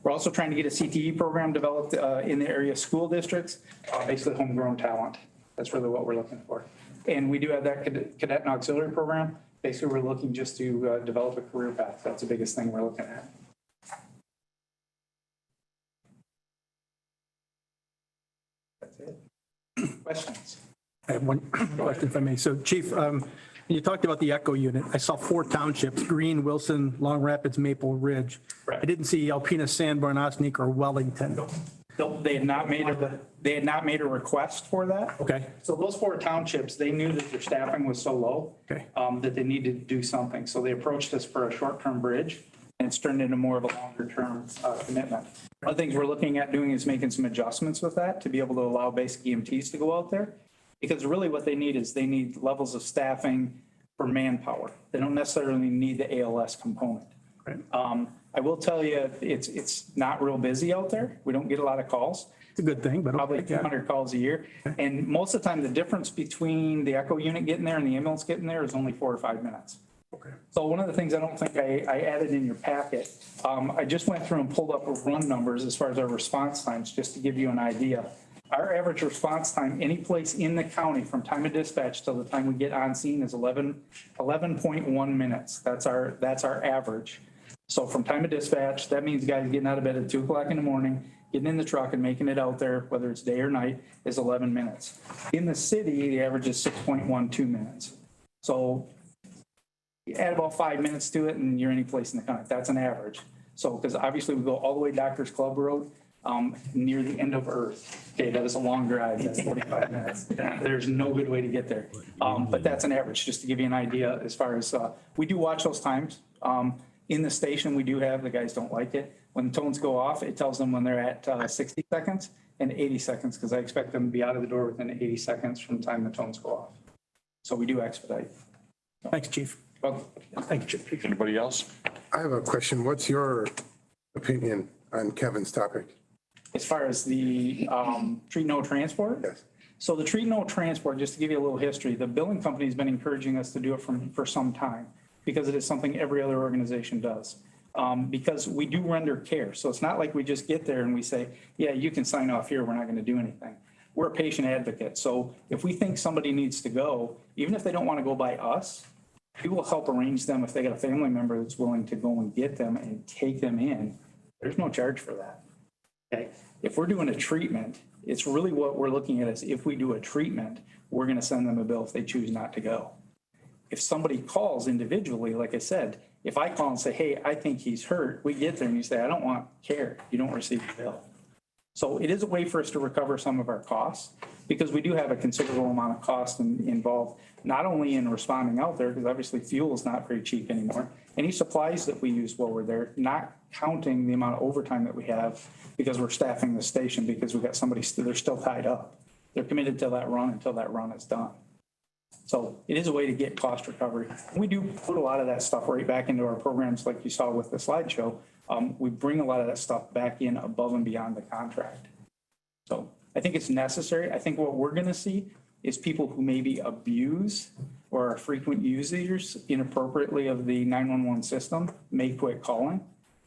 We're also trying to get a CTE program developed in the area school districts, basically homegrown talent. That's really what we're looking for. And we do have that cadet and auxiliary program. Basically, we're looking just to develop a career path. That's the biggest thing we're looking at. That's it. Questions? I have one question if I may. So Chief, you talked about the Echo unit. I saw 4 townships, Green, Wilson, Long Rapids, Maple Ridge. Right. I didn't see Alpena, Sanborn, Osneek, or Wellington. They had not made a request for that. Okay. So those 4 townships, they knew that their staffing was so low. Okay. That they needed to do something. So they approached us for a short-term bridge, and it's turned into more of a longer-term commitment. One of the things we're looking at doing is making some adjustments with that to be able to allow basic EMTs to go out there. Because really what they need is they need levels of staffing for manpower. They don't necessarily need the ALS component. Right. I will tell you, it's not real busy out there. We don't get a lot of calls. It's a good thing, but. Probably 200 calls a year. And most of the time, the difference between the Echo unit getting there and the ambulance getting there is only 4 or 5 minutes. Okay. So one of the things I don't think I added in your packet, I just went through and pulled up run numbers as far as our response times, just to give you an idea. Our average response time, any place in the county from time of dispatch till the time we get on scene is 11.1 minutes. That's our average. So from time of dispatch, that means guys getting out of bed at 2 o'clock in the morning, getting in the truck and making it out there, whether it's day or night, is 11 minutes. In the city, the average is 6.12 minutes. So you add about 5 minutes to it and you're any place in the county. That's an average. So, because obviously we go all the way Doctors Club Road, near the end of Earth. Okay, that is a long drive. That's 45 minutes. There's no good way to get there. But that's an average, just to give you an idea as far as, we do watch those times. In the station, we do have, the guys don't like it. When the tones go off, it tells them when they're at 60 seconds and 80 seconds, because I expect them to be out of the door within 80 seconds from the time the tones go off. So we do expedite. Thanks, Chief. Well, Thank you, Chief. Anybody else? I have a question. What's your opinion on Kevin's topic? as far as the treat no transport? Yes. So the treat no transport, just to give you a little history, the billing company has been encouraging us to do it for some time because it is something every other organization does. Because we do render care. So it's not like we just get there and we say, yeah, you can sign off here. We're not going to do anything. We're a patient advocate. So if we think somebody needs to go, even if they don't want to go by us, we will help arrange them if they got a family member that's willing to go and get them and take them in. There's no charge for that. Okay. If we're doing a treatment, it's really what we're looking at is if we do a treatment, we're going to send them a bill if they choose not to go. If somebody calls individually, like I said, if I call and say, hey, I think he's hurt, we get there and you say, I don't want care, you don't receive the bill. So it is a way for us to recover some of our costs because we do have a considerable amount of cost involved, not only in responding out there, because obviously fuel is not very cheap anymore. Any supplies that we use while we're there, not counting the amount of overtime that we have because we're staffing the station because we've got somebody, they're still tied up. They're committed to that run until that run is done. So it is a way to get cost recovery. We do put a lot of that stuff right back into our programs like you saw with the slideshow. We bring a lot of that stuff back in above and beyond the contract. So I think it's necessary. I think what we're going to see is people who maybe abuse or are frequent users inappropriately of the 911 system may quit calling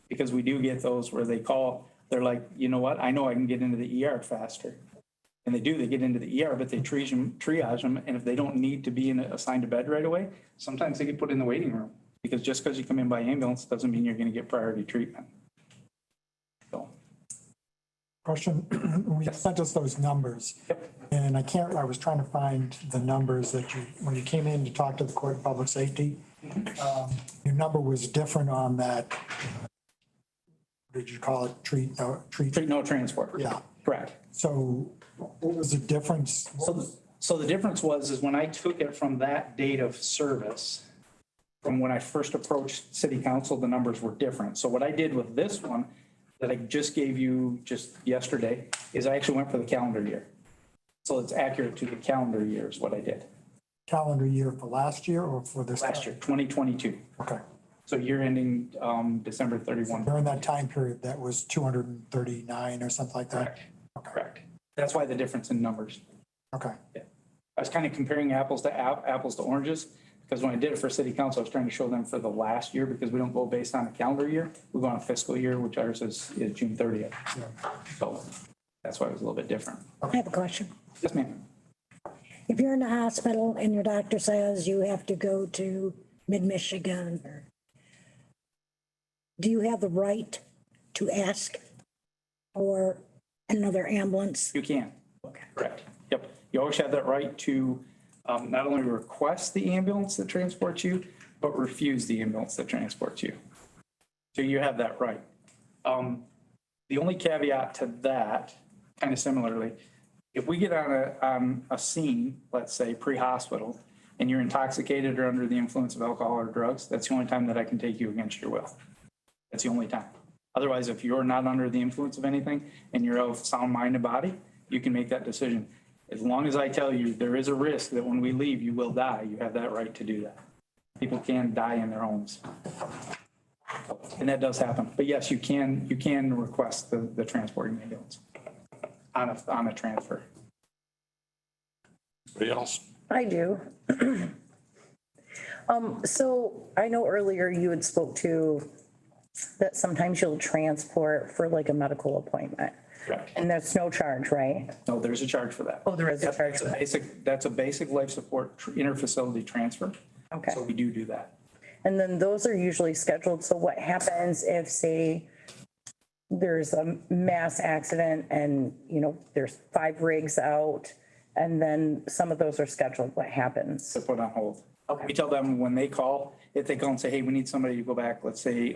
because we do get those where they call, they're like, you know what, I know I can get into the ER faster. And they do, they get into the ER, but they triage them. And if they don't need to be assigned to bed right away, sometimes they get put in the waiting room because just because you come in by ambulance doesn't mean you're going to get priority treatment. So. Question, we sent us those numbers. Yep. And I was trying to find the numbers that when you came in to talk to the Court of Public Safety, your number was different on that, what did you call it? Treat no transport. Yeah. Correct. So what was the difference? So the difference is when I took it from that date of service, from when I first approached city council, the numbers were different. So what I did with this one that I just gave you just yesterday is I actually went for the calendar year. So it's accurate to the calendar year is what I did. calendar year for last year or for this? Last year, 2022. Okay. So year ending December 31. During that time period, that was 239 or something like that? Correct. Correct. That's why the difference in numbers. Okay. Yeah. I was kind of comparing apples to apples to oranges, because when I did it for city council, I was trying to show them for the last year, because we don't go based on a calendar year. We go on a fiscal year, which ours is June 30th. So that's why it was a little bit different. I have a question. Yes, ma'am. If you're in the hospital and your doctor says you have to go to mid-Michigan, do you have the right to ask for another ambulance? You can. Okay. Correct. Yep. You always have that right to not only request the ambulance that transports you, but refuse the ambulance that transports you. So you have that right. The only caveat to that, kind of similarly, if we get on a scene, let's say pre-hospital, and you're intoxicated or under the influence of alcohol or drugs, that's the only time that I can take you against your will. That's the only time. Otherwise, if you're not under the influence of anything and you're of sound mind and body, you can make that decision. As long as I tell you there is a risk that when we leave, you will die, you have that right to do that. People can die in their homes. And that does happen. But yes, you can request the transporting ambulance on a transfer. Anybody else? I do. So I know earlier you had spoke to that sometimes you'll transport for like a medical appointment. Correct. And there's no charge, right? No, there's a charge for that. Oh, there is a charge for that. That's a basic life support interfacility transfer. Okay. So we do that. And then those are usually scheduled. So what happens if, say, there's a mass accident and, you know, there's 5 rigs out and then some of those are scheduled, what happens? To put on hold. Okay. We tell them when they call, if they call and say, hey, we need somebody to go back, let's say,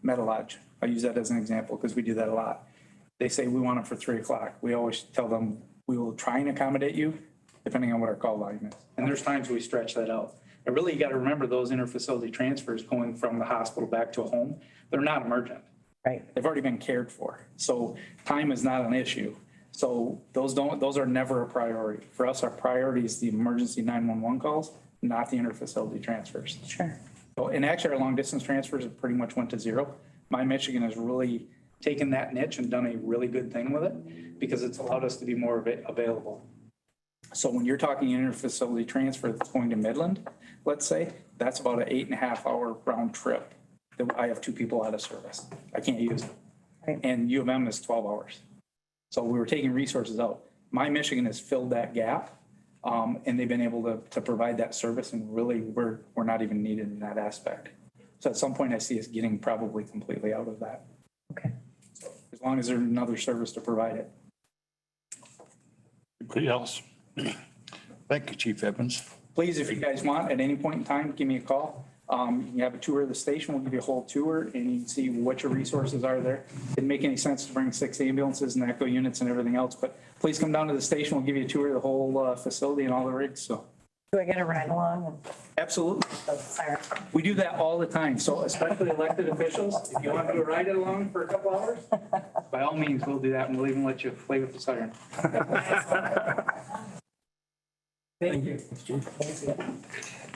Metalodge. I'll use that as an example because we do that a lot. They say we want them for 3 o'clock. We always tell them we will try and accommodate you depending on what our call volume is. And there's times we stretch that out. And really, you got to remember those interfacility transfers going from the hospital back to a home, they're not emergent. Right. They've already been cared for. So time is not an issue. So those are never a priority. For us, our priority is the emergency 911 calls, not the interfacility transfers. Sure. So, and actually, our long distance transfers have pretty much went to zero. My Michigan has really taken that niche and done a really good thing with it because it's allowed us to be more available. So when you're talking interfacility transfer that's going to Midland, let's say, that's about an 8.5 hour round trip that I have 2 people out of service. I can't use it. Right. And U of M is 12 hours. So we were taking resources out. My Michigan has filled that gap. And they've been able to provide that service, and really we're not even needed in that aspect. So at some point I see us getting probably completely out of that. Okay. So as long as there's another service to provide it. Anybody else? Thank you, Chief Evans. Please, if you guys want, at any point in time, give me a call. You can have a tour of the station. We'll give you a whole tour and you can see what your resources are there. It didn't make any sense to bring 6 ambulances and echo units and everything else, but please come down to the station. We'll give you a tour of the whole facility and all the rigs. So Do I get a ride along? absolutely. Siren. We do that all the time. So especially elected officials, if you want to do a ride along for a couple hours, by all means, we'll do that and we'll even let you play with the siren. Thank you.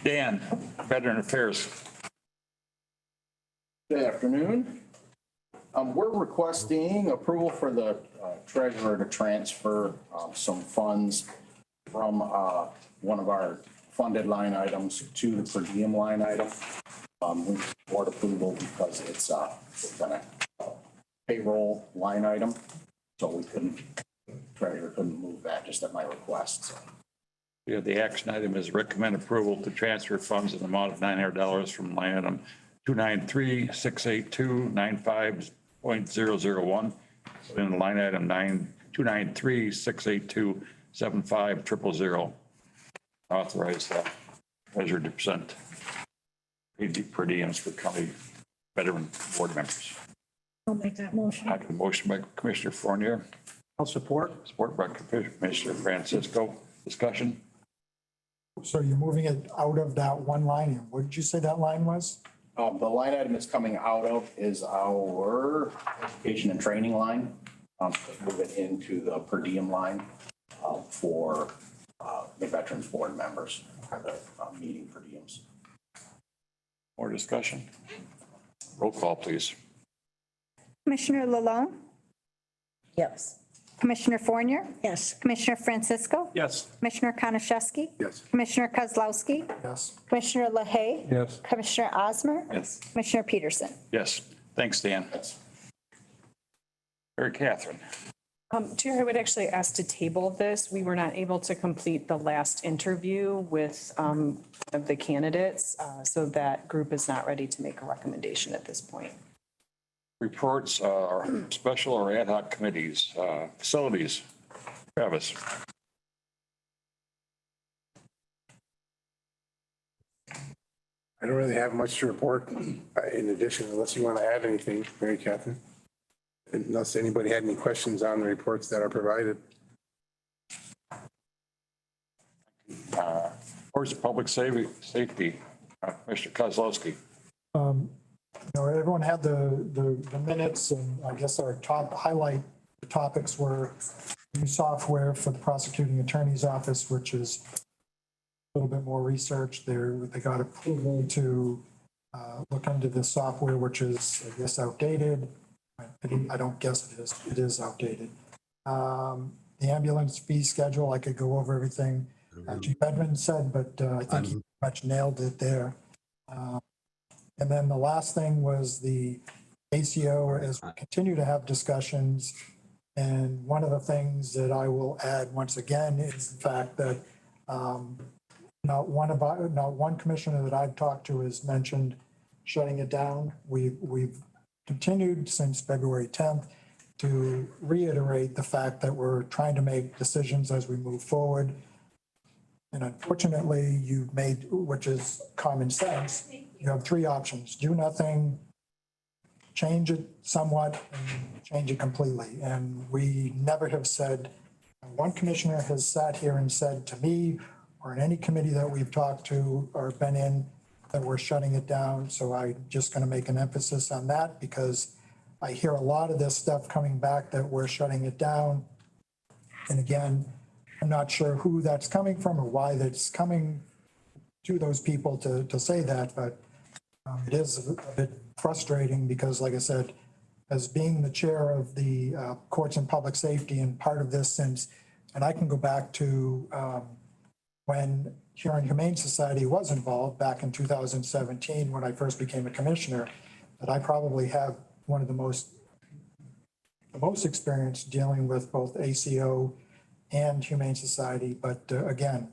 Dan, Veteran Affairs. Good afternoon. We're requesting approval for the treasurer to transfer some funds from one of our funded line items to the per diem line item. We board approval because it's been a payroll line item, so we treasurer couldn't move that just at my request. So. Yeah, the action item is recommend approval to transfer funds in the amount of $900 from line item 293-682-95.001 in line item 293-682-75.000. Authorize treasurer to present per diems for county veteran board members. I'll make that motion. I have a motion by Commissioner Fournier. I'll support. Support by Commissioner Francisco. Discussion. So you're moving it out of that one line, and what did you say that line was? The line item it's coming out of is our education and training line. Move it into the per diem line for the Veterans Board members. for the meeting per diems. More discussion? Roll call, please. Commissioner Lalone, Yes. Commissioner Fournier, Yes. Commissioner Francisco, Yes. Commissioner Konashevsky, Yes. Commissioner Kozlowski, Yes. Commissioner LaHaye, Yes. Commissioner Osmer, Yes. Commissioner Peterson. Yes. Thanks, Dan. Mary Catherine. Chair, I would actually ask to table this. We were not able to complete the last interview with of the candidates, so that group is not ready to make a recommendation at this point. Reports are special or ad hoc committees, facilities. Travis. I don't really have much to report in addition, unless you want to add anything, Mary Catherine. Unless anybody had any questions on the reports that are provided. Boards of Public Safety, Commissioner Kozlowski. Everyone had the minutes, and I guess our top highlight topics were new software for the prosecuting attorney's office, which is a little bit more research there. They got approval to look into this software, which is, I guess, outdated. I don't guess it is. It is outdated. The ambulance fee schedule, I could go over everything Chief Edmonds said, but I think he pretty much nailed it there. And then the last thing was the ACO, as we continue to have discussions. And one of the things that I will add once again is the fact that not one commissioner that I've talked to has mentioned shutting it down. We've continued since February 10th to reiterate the fact that we're trying to make decisions as we move forward. And unfortunately, you've made, which is common sense, you have three options: do nothing, change it somewhat, and change it completely. And we never have said, one commissioner has sat here and said to me, or in any committee that we've talked to or been in, that we're shutting it down. So I'm just going to make an emphasis on that, because I hear a lot of this stuff coming back that we're shutting it down. And again, I'm not sure who that's coming from or why that's coming to those people to say that, but it is a bit frustrating because, like I said, as being the chair of the Courts and Public Safety and part of this since, and I can go back to when Huron Humane Society was involved back in 2017, when I first became a commissioner, that I probably have one of the most experience dealing with both ACO and Humane Society. But again,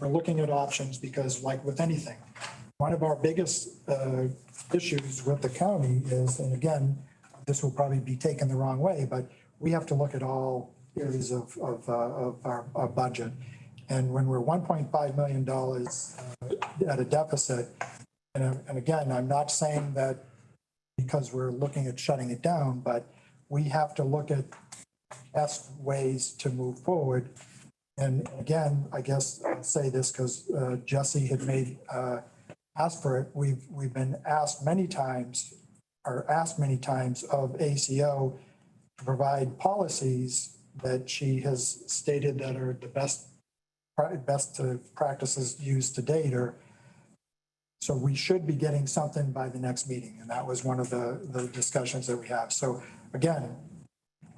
we're looking at options because, like with anything, one of our biggest issues with the county is, and again, this will probably be taken the wrong way, but we have to look at all areas of our budget. And when we're $1.5 million at a deficit, and again, I'm not saying that because we're looking at shutting it down, but we have to look at best ways to move forward. And again, I guess I'll say this because Jesse had asked for it. We've been asked many times of ACO to provide policies that she has stated that are the best practices used to date. So we should be getting something by the next meeting. And that was one of the discussions that we have. So again,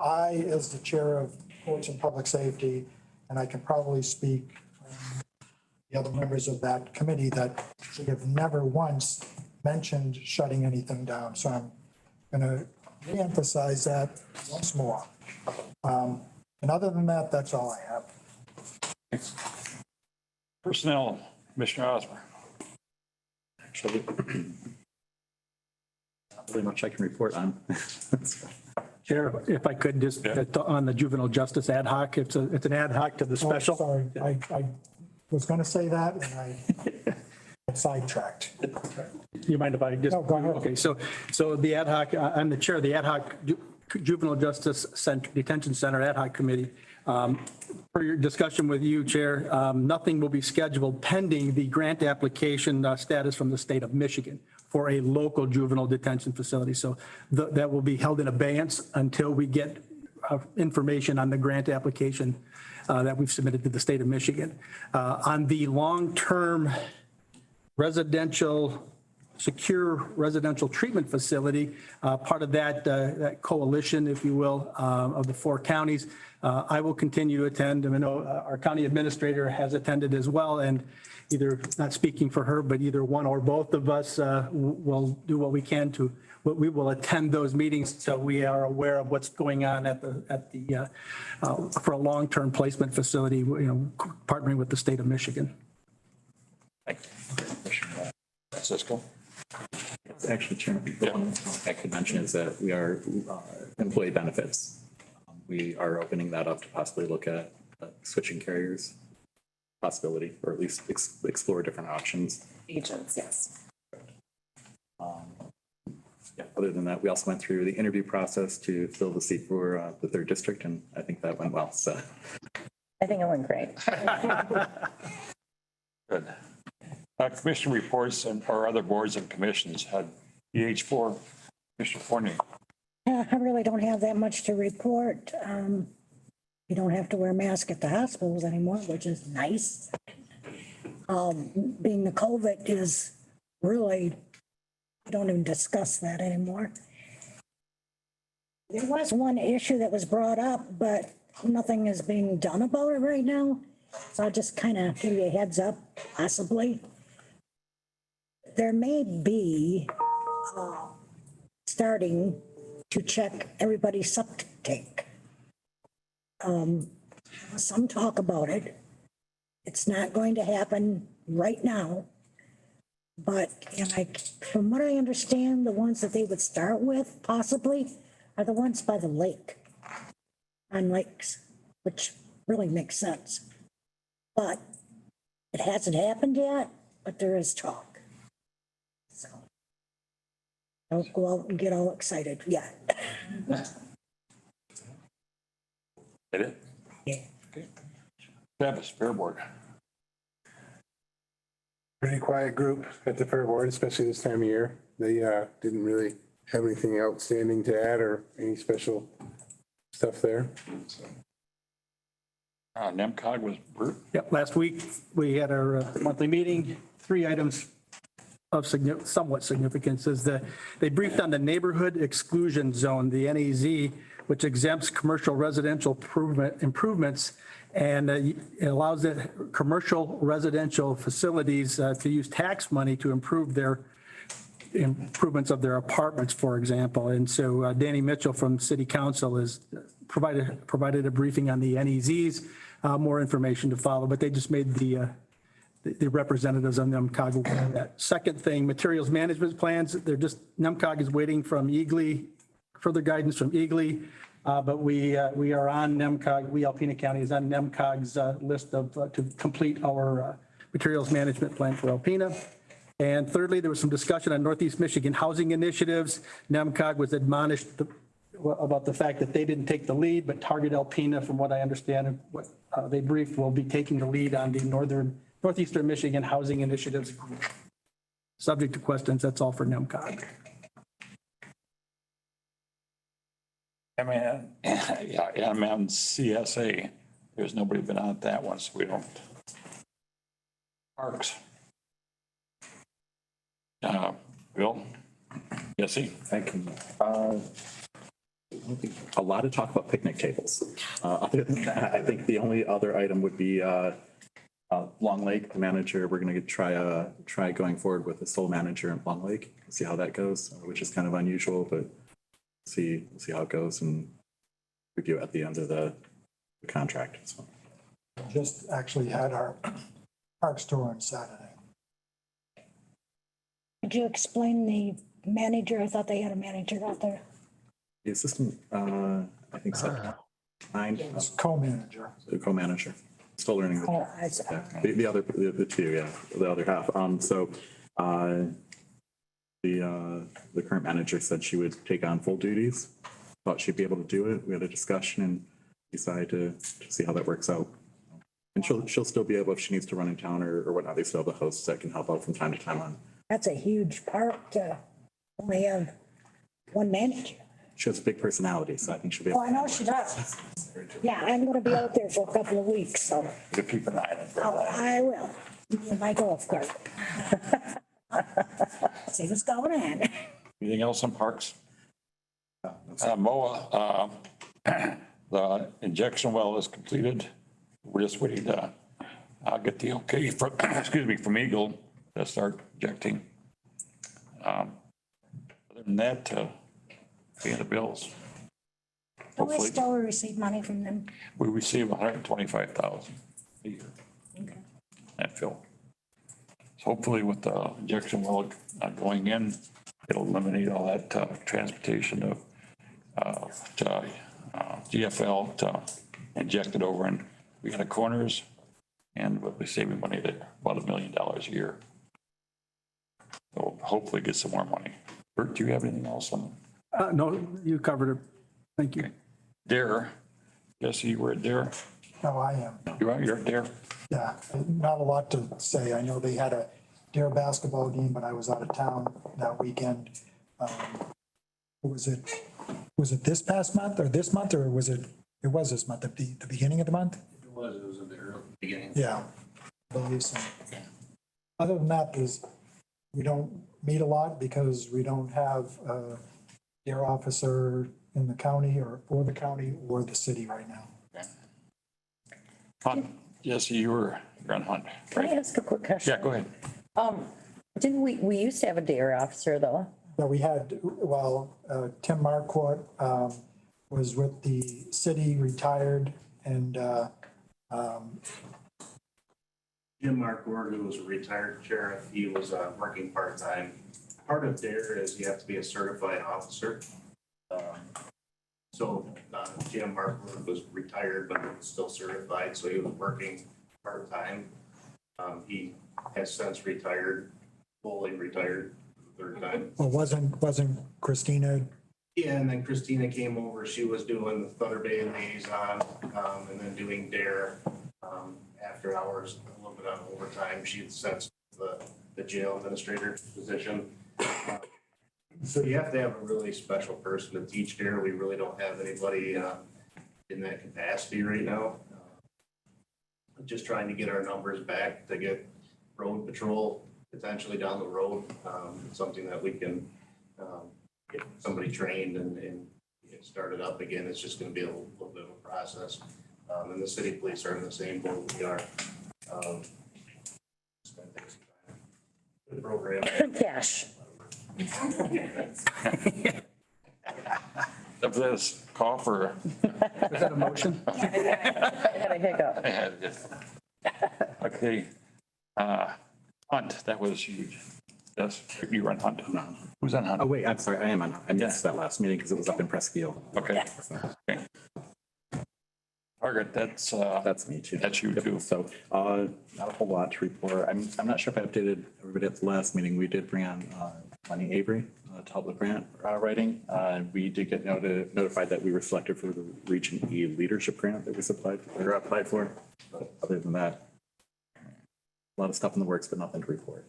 I, as the chair of Courts and Public Safety, and I can probably speak the other members of that committee, that we have never once mentioned shutting anything down. So I'm going to reemphasize that once more. And other than that, that's all I have. Personnel, Commissioner Osmer. Actually, not really much I can report on. Chair, if I could just, on the juvenile justice ad hoc, it's an ad hoc to the special. Sorry, I was going to say that and I got sidetracked. You mind if I just? No, go ahead. Okay, so the ad hoc, I'm the chair of the ad hoc Juvenile Justice Detention Center Ad hoc Committee. For your discussion with you, Chair, nothing will be scheduled pending the grant application status from the state of Michigan for a local juvenile detention facility. So that will be held in abeyance until we get information on the grant application that we've submitted to the state of Michigan. On the long-term secure residential treatment facility, part of that coalition, if you will, of the 4 counties. I will continue to attend. I know our county administrator has attended as well, and either, not speaking for her, but either one or both of us will do what we can we will attend those meetings so we are aware of what's going on for a long-term placement facility, partnering with the state of Michigan. Cisco? Actually, Chairman, the one I could mention is that we are employee benefits. We are opening that up to possibly look at switching carriers possibility, or at least explore different options. Agents, yes. Yeah, other than that, we also went through the interview process to fill the seat for the 3rd district, and I think that went well. So I think it went great. Good. Commission reports or other boards and commissions had EH4, Mr. Forney. I really don't have that much to report. You don't have to wear a mask at the hospitals anymore, which is nice. Being the COVID is really, we don't even discuss that anymore. There was one issue that was brought up, but nothing is being done about it right now. So I'll just kind of give you a heads up, possibly. There may be starting to check everybody's septic tank. Some talk about it. It's not going to happen right now. But from what I understand, the ones that they would start with possibly are the ones by the lake, on lakes, which really makes sense. But it hasn't happened yet, but there is talk. So don't go out and get all excited yet. Did it? Yeah. Okay. Travis, Fair Board. Pretty quiet group at the Fair Board, especially this time of year. They didn't really have anything outstanding to add or any special stuff there. So. NEMCOG was Bert. Yep, last week we had our monthly meeting. 3 items of somewhat significance is they briefed on the neighborhood exclusion zone, the NEZ, which exempts commercial residential improvements and it allows the commercial residential facilities to use tax money to improve their improvements of their apartments, for example. And so Danny Mitchell from City Council has provided a briefing on the NEZs, more information to follow, but they just made the representatives on NEMCOG aware of that. Second thing, materials management plans, NEMCOG is waiting from EGLE, further guidance from EGLE, but we are on NEMCOG, Alpena County is on NEMCOG's list to complete our materials management plan for Alpena. And thirdly, there was some discussion on Northeast Michigan housing initiatives. NEMCOG was admonished about the fact that they didn't take the lead, but Target Alpena, from what I understand, what they briefed, will be taking the lead on the Northeastern Michigan housing initiatives. Subject to questions, that's all for NEMCOG. MNCSA, there's nobody been on that one, so we don't. Parks. Bill? Jesse? Thank you. A lot of talk about picnic tables. Other than that, I think the only other item would be Long Lake, the manager. We're going to try going forward with the sole manager in Long Lake, see how that goes, which is kind of unusual, but see how it goes and review at the end of the contract. So. Just actually had our parks tour on Saturday. Could you explain the manager? I thought they had a manager out there. The assistant, I think so. It's co-manager. The co-manager. Still learning. The two, yeah, the other half. The current manager said she would take on full duties. Thought she'd be able to do it. We had a discussion and decided to see how that works out. And she'll still be able, if she needs to run in town or whatnot, they still have the hosts that can help out from time to time on. That's a huge park to only have one manager. she has a big personality, so I think she'll be. Oh, I know she does. Yeah, I'm gonna be out there for a couple of weeks, so You keep an eye on it. I will. In my golf cart. See what's going on. Anything else on parks? MOA, the injection well is completed. We're just waiting to get the okay from, excuse me, from Eagle to start injecting. Other than that, paying the bills. Do we Hopefully, still receive money from them? we receive 125,000 a year. Okay. That Phil. So hopefully with the injection well going in, it'll eliminate all that transportation of GFL to inject it over, and we got the corners, and we'll be saving money there, about $1 million a year. So hopefully get some more money. Bert, do you have anything else on? No, you covered it. Thank you. Dare, Jesse, you were at Dare? No, I am. You're at Dare? Yeah, not a lot to say. I know they had a Dare basketball game, but I was out of town that weekend. Was it this past month or this month, or was it was this month, at the beginning of the month? It was in the early beginning. Yeah, I believe so. Other than that, we don't meet a lot because we don't have a Dare officer in the county or for the county or the city right now. Hunt, Jesse, you're on Hunt, Can I right? ask a quick question? Yeah, go ahead. Didn't we used to have a dare officer though? But we had, Tim Marquardt was with the city, retired, and Jim Markward, who was a retired sheriff, he was working part-time. Part of DARE is you have to be a certified officer. So Jim Markward was retired, but was still certified, so he was working part-time. He has since retired, fully retired, third time. well, wasn't Christina? Yeah, and then Christina came over, she was doing the Thunder Bay liaison, and then doing DARE, after hours, a little bit on overtime. She had since the jail administrator position. So you have to have a really special person to teach DARE. We really don't have anybody, in that capacity right now. Just trying to get our numbers back to get road patrol potentially down the road, something that we can, get somebody trained and get started up again. It's just gonna be a little bit of a process. And the city police are in the same boat we are. Good program. Cash. Of this cough or? Is that a motion? I had a hiccup. I had it. Okay. Hunt, that was huge. Yes, you were on Hunt. Who's on Hunt? Oh, wait, I'm sorry, I am on. I missed that last meeting because it was up in Presqu'île. Okay. Okay. Target, That's me too. that's you too. So, not a whole lot to report. I'm not sure if I updated everybody at the last meeting. We did bring on, Lenny Avery, to help with grant writing. We did get notified that we were selected for the Region E Leadership Grant that we applied for. But other than that, a lot of stuff in the works, but nothing to report.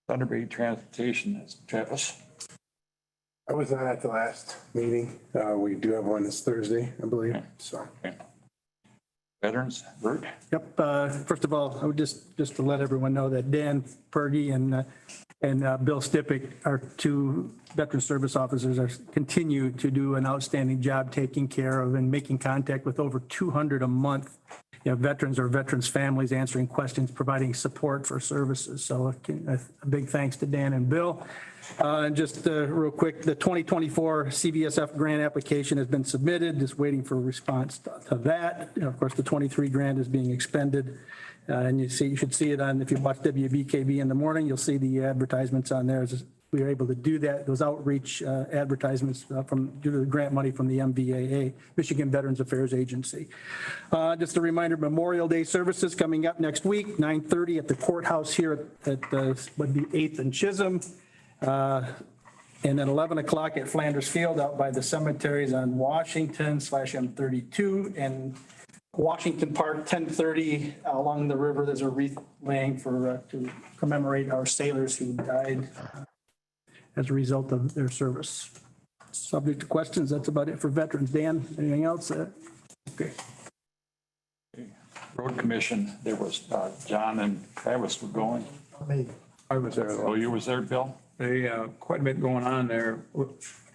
Thunder Bay Transportation, is Travis. I was not at the last meeting. We do have one this Thursday, I believe, so. Okay. Veterans, Bert? Yep. First of all, I would just to let everyone know that Dan Pergy and Bill Stipick, our two veteran service officers, continue to do an outstanding job taking care of and making contact with over 200 a month. Veterans or veterans' families, answering questions, providing support for services. So a big thanks to Dan and Bill. And just real quick, the 2024 CVSF grant application has been submitted, just waiting for a response to that. Of course, the 23 grant is being expended. And you should see it on, if you watch WBKB in the morning, you'll see the advertisements on there. We were able to do that, those outreach advertisements due to the grant money from the MVAA, Michigan Veterans Affairs Agency. Just a reminder, Memorial Day services coming up next week, 9:30 at the courthouse here at would be 8th and Chisholm. And at 11 o'clock at Flanders Field out by the cemeteries on Washington/M32 and Washington Park, 10:30 along the river. There's a wreath laying to commemorate our sailors who died as a result of their service. Subject to questions, that's about it for veterans. Dan, anything else? Okay. Road Commission, there was, John and Travis were going. Me. I was there. Oh, you was there, Bill? They, quite a bit going on there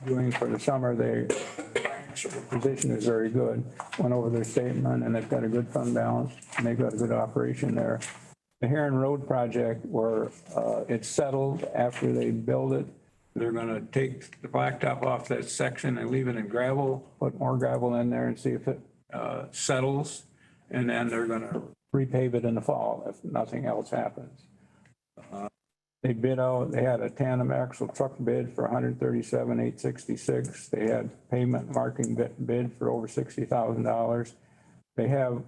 doing for the summer. They, position is very good. Went over their statement and they've got a good fund balance and they've got a good operation there. The Heron Road project where it's settled after they build it, they're gonna take the blacktop off that section and leave it in gravel, put more gravel in there and see if it settles. And then they're gonna repave it in the fall if nothing else happens. They bid out, they had a tandem axle truck bid for $137,866. They had pavement marking bid for over $60,000. They have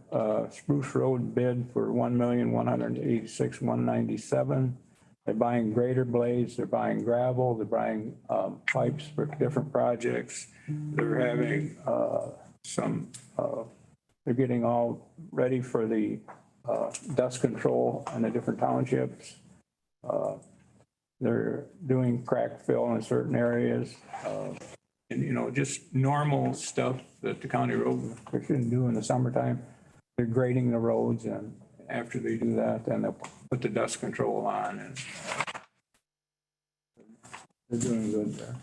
Spruce Road bid for $1,186,197. They're buying grader blades, they're buying gravel, they're buying pipes for different projects. They're having they're getting all ready for the dust control in the different townships. They're doing crack fill in certain areas. And, you know, just normal stuff that the county road commission do in the summertime. They're grading the roads, and after they do that, then they'll put the dust control on, and they're doing good there.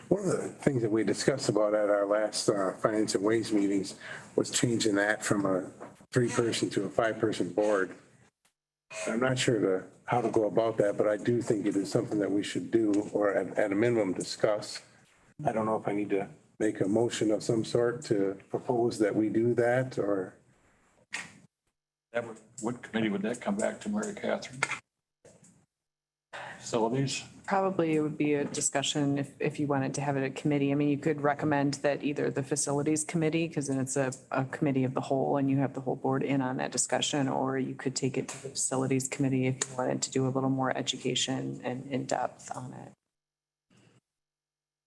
One of the things that we discussed about at our last Finance and Ways meetings was changing that from a 3-person to a 5-person board. I'm not sure how to go about that, but I do think it is something that we should do, or at a minimum discuss. I don't know if I need to make a motion of some sort to propose that we do that, or. What committee would that come back to, Mary Catherine? Facilities? Probably it would be a discussion if you wanted to have it a committee. I mean, you could recommend that either the facilities committee, because then it's a committee of the whole and you have the whole board in on that discussion, or you could take it to the facilities committee if you wanted to do a little more education and in-depth on it.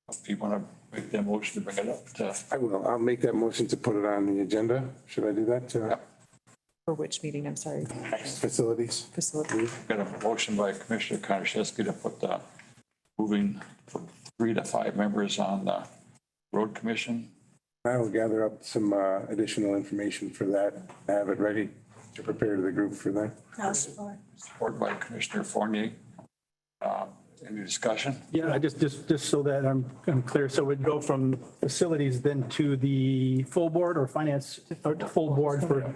If you want to make that motion to bring it up to. I will. I'll make that motion to put it on the agenda. Should I do that? For which meeting? I'm sorry. Facilities. Facilities. Got a motion by Commissioner Konashevsky to put the moving from 3 to 5 members on the road commission. I will gather up some additional information for that, have it ready to prepare to the group for that. Support by Commissioner Fournier. Any discussion? Yeah, I just so that I'm clear. So we'd go from facilities then to the full board or finance or to full board for.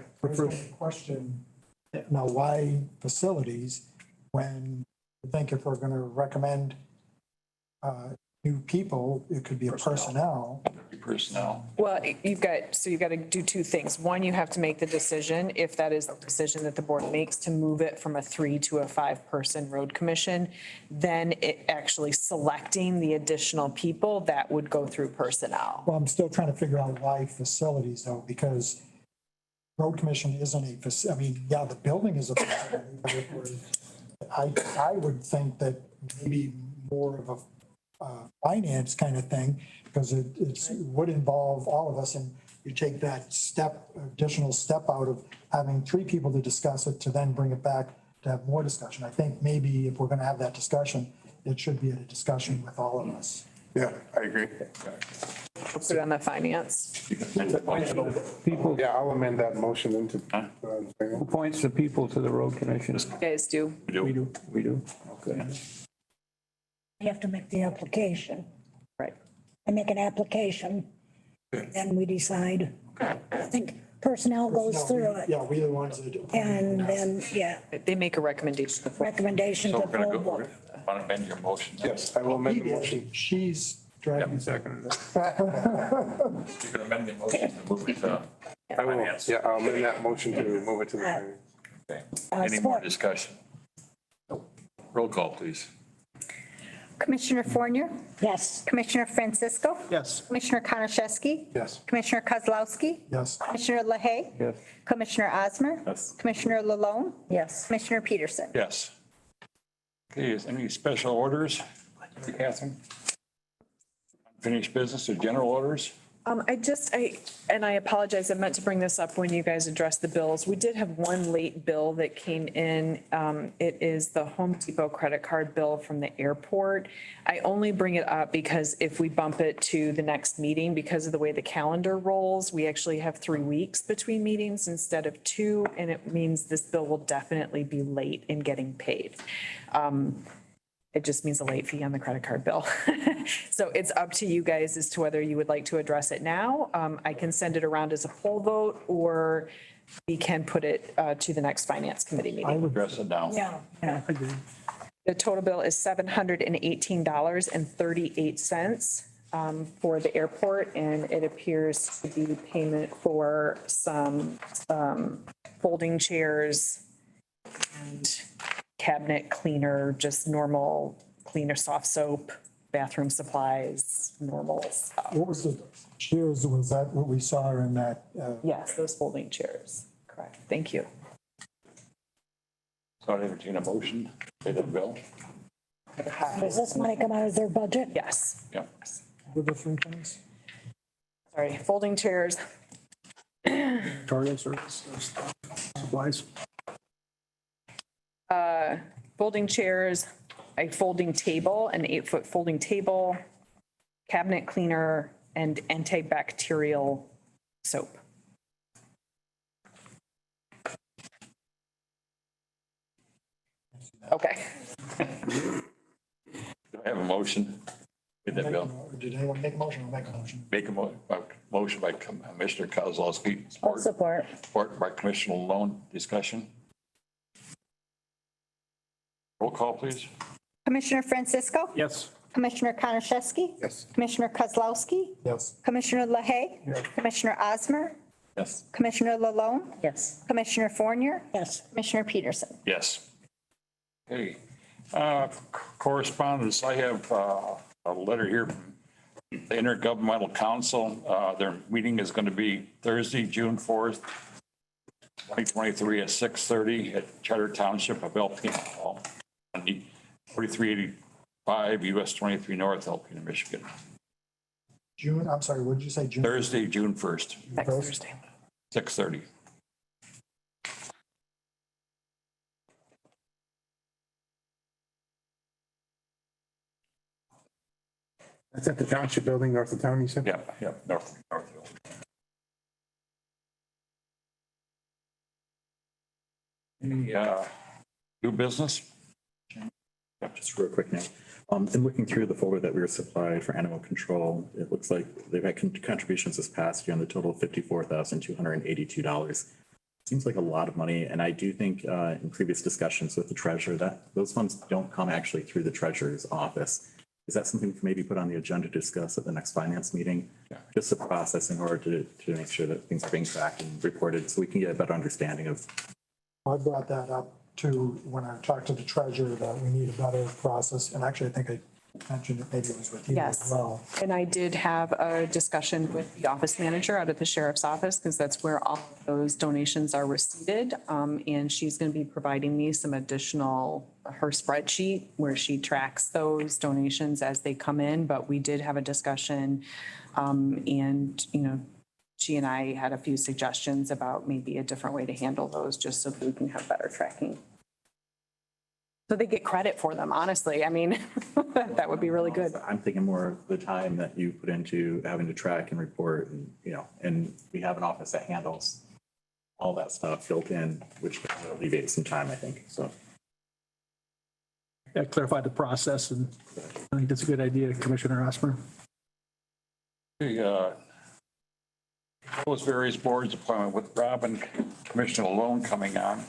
Question. Now, why facilities when I think if we're going to recommend new people, it could be a personnel. Well, you've got to do two things. One, you have to make the decision, if that is the decision that the board makes, to move it from a 3 to a 5-person road commission. Then it actually selecting the additional people that would go through personnel. Well, I'm still trying to figure out why facilities though, because road commission isn't a facility. I mean, yeah, the building is a facility, but it was, I would think that maybe more of a finance kind of thing, because it would involve all of us, and you take that additional step out of having 3 people to discuss it to then bring it back to have more discussion. I think maybe if we're going to have that discussion, it should be a discussion with all of us. Yeah, I agree. Put it on the finance. People. Yeah, I'll amend that motion into. Who appoints the people to the road commission? You guys do. We do. Okay. You have to make the application. Right. I make an application, then we decide. I think personnel goes through it. Yeah, we're the ones that do. And then, yeah, They make a recommendation. recommendation So to we're going to full go, board. want to amend your motion? Yes, I will amend the motion. She's driving. Second. You can amend the motion to move it to I will, finance. yeah, I'll amend that motion to move it to the. Okay. Any more discussion? Roll call, please. Commissioner Fournier, Yes. Commissioner Francisco, Yes. Commissioner Konashevsky, Yes. Commissioner Kozlowski, Yes. Commissioner LaHaye, Yes. Commissioner Osmer, Yes. Commissioner Lalone, Yes. Commissioner Peterson. Yes. Okay, is any special orders? Catherine? Unfinished business or general orders? I apologize, I meant to bring this up when you guys addressed the bills. We did have one late bill that came in. It is the Home Depot credit card bill from the airport. I only bring it up because if we bump it to the next meeting, because of the way the calendar rolls, we actually have 3 weeks between meetings instead of 2, and it means this bill will definitely be late in getting paid. It just means a late fee on the credit card bill. So it's up to you guys as to whether you would like to address it now. I can send it around as a poll vote, or we can put it to the next finance committee meeting. I would address it now. Yeah. The total bill is $718.38 for the airport, and it appears to be payment for some folding chairs and cabinet cleaner, just normal cleaner, soft soap, bathroom supplies, normal stuff. What was the chairs, was that what we saw in that? Yes, those folding chairs, correct. Thank you. So I entertain a motion, pay the bill. Does this money come out of their budget? Yes. Yeah. The different things? Sorry, folding chairs. Victoria service, supplies. Folding chairs, a folding table, an 8-foot folding table, cabinet cleaner, and antibacterial soap. Okay. Do I have a motion? Pay that bill. Did anyone make a motion? I'll make a motion. Make a motion by Commissioner Kozlowski. I'll support. Support by Commissioner Malone. Discussion. Roll call, please. Commissioner Francisco? Yes. Commissioner Konashevsky? Yes. Commissioner Kozlowski? Yes. Commissioner LaHaye? Commissioner Osmer? Yes. Commissioner Lalone? Yes. Commissioner Fournier? Yes. Commissioner Peterson? Yes. Okay. Correspondence, I have a letter here from the Intergovernmental Council. Their meeting is going to be Thursday, June 4th, 2023 at 6:30 at Charter Township of Alpena Hall, 4385 US 23 North, Alpena, Michigan. June, I'm sorry, what did you say? June? Thursday, June 1st, Next Thursday. 6:30. That's at the township building north of town, you said? Yeah, North. Any new business? Yeah, just real quick now. In looking through the folder that we were supplied for animal control, it looks like they've had contributions this past year on the total of $54,282. Seems like a lot of money, and I do think in previous discussions with the treasurer that those funds don't come actually through the treasurer's office. Is that something we can maybe put on the agenda to discuss at the next finance meeting? Yeah. Just a process in order to make sure that things are being tracked and reported so we can get a better understanding of. I brought that up too when I talked to the treasurer that we need a better process. And actually, I think I mentioned it, maybe it was with you as Yes. well. And I did have a discussion with the office manager out at the sheriff's office, because that's where all of those donations are received. And she's going to be providing me some additional, her spreadsheet where she tracks those donations as they come in. But we did have a discussion, and, you know, she and I had a few suggestions about maybe a different way to handle those, just so that we can have better tracking. So they get credit for them, honestly. I mean, that would be really good. I'm thinking more of the time that you put into having to track and report and, you know, and we have an office that handles all that stuff built in, which can alleviate some time, I think, so. Yeah, clarify the process, and I think that's a good idea, Commissioner Osmer. Those various boards appointment with Rob and Commissioner Malone coming on.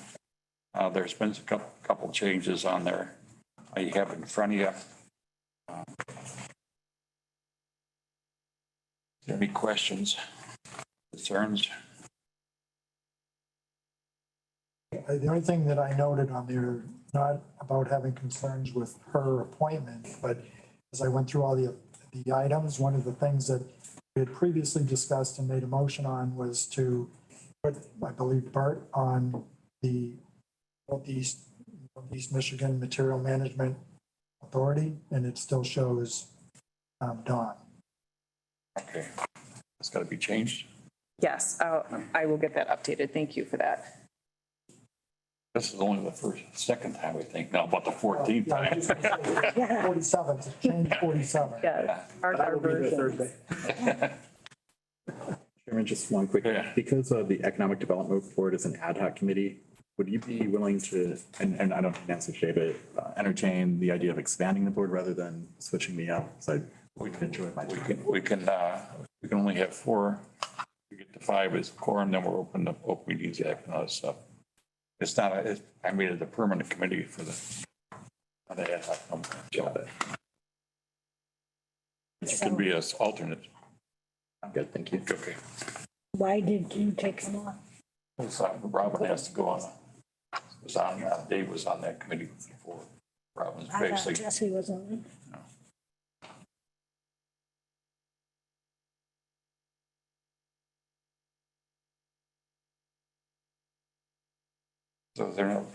There's been a couple changes on there. You have it in front of you. Any questions, concerns? The only thing that I noted on there, not about having concerns with her appointment, but as I went through all the items, one of the things that we had previously discussed and made a motion on was to put, I believe, Bart on the Northeast Michigan Material Management Authority, and it still shows Dawn. Okay. It's got to be changed. Yes, I will get that updated. Thank you for that. This is only the second time we think, now about the 14th time. 47, change 47. Yeah, our version. Chairman, just one quick, because the Economic Development Board is an ad hoc committee, would you be willing to, and I don't think Nancy today, but entertain the idea of expanding the board rather than switching me up? So I would enjoy my time. We can only have 4. We get to 5 as quorum, then we're open to Open Meetings Act and all that stuff. It's not I made it a permanent committee for the ad hoc. You can be an alternate. I'm good, thank you. Okay. Why did you take them off? So Robin has to go on. Dave was on that committee before. Robin's I thought basically. Jesse was on it. So is there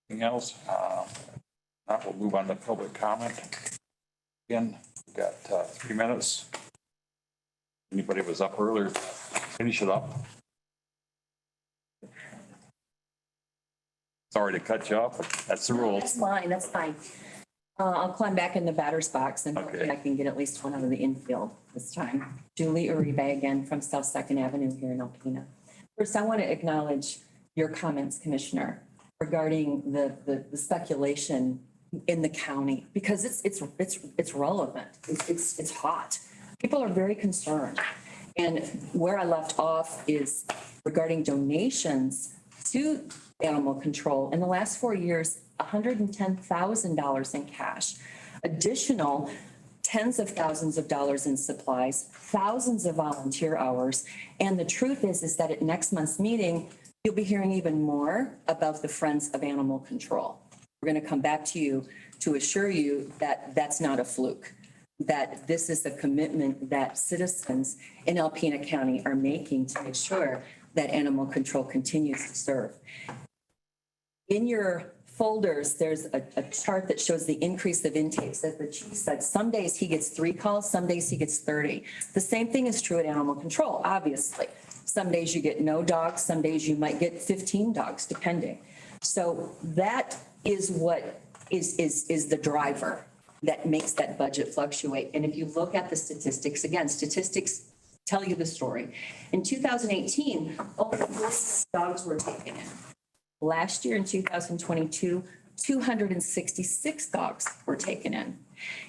anything else? Now we'll move on to public comment. Again, we've got 3 minutes. Anybody was up earlier, finish it up. Sorry to cut you off, but that's the rule. That's fine, that's fine. I'll climb back in the batter's box and hopefully I can get at least one out of the infield this time. Julie Uribe again from South Second Avenue here in Alpena. First, I want to acknowledge your comments, Commissioner, regarding the speculation in the county, because it's relevant. It's hot. People are very concerned. And where I left off is regarding donations to animal control. In the last 4 years, $110,000 in cash, additional tens of thousands of dollars in supplies, thousands of volunteer hours. And the truth is that at next month's meeting, you'll be hearing even more about the Friends of Animal Control. We're going to come back to you to assure you that that's not a fluke, that this is a commitment that citizens in Alpena County are making to make sure that animal control continues to serve. In your folders, there's a chart that shows the increase of intakes. As the chief said, some days he gets 3 calls, some days he gets 30. The same thing is true at animal control, obviously. Some days you get no dogs, some days you might get 15 dogs, depending. So that is what is the driver that makes that budget fluctuate. And if you look at the statistics, again, statistics tell you the story. In 2018, only 4 dogs were taken in. Last year in 2022, 266 dogs were taken in.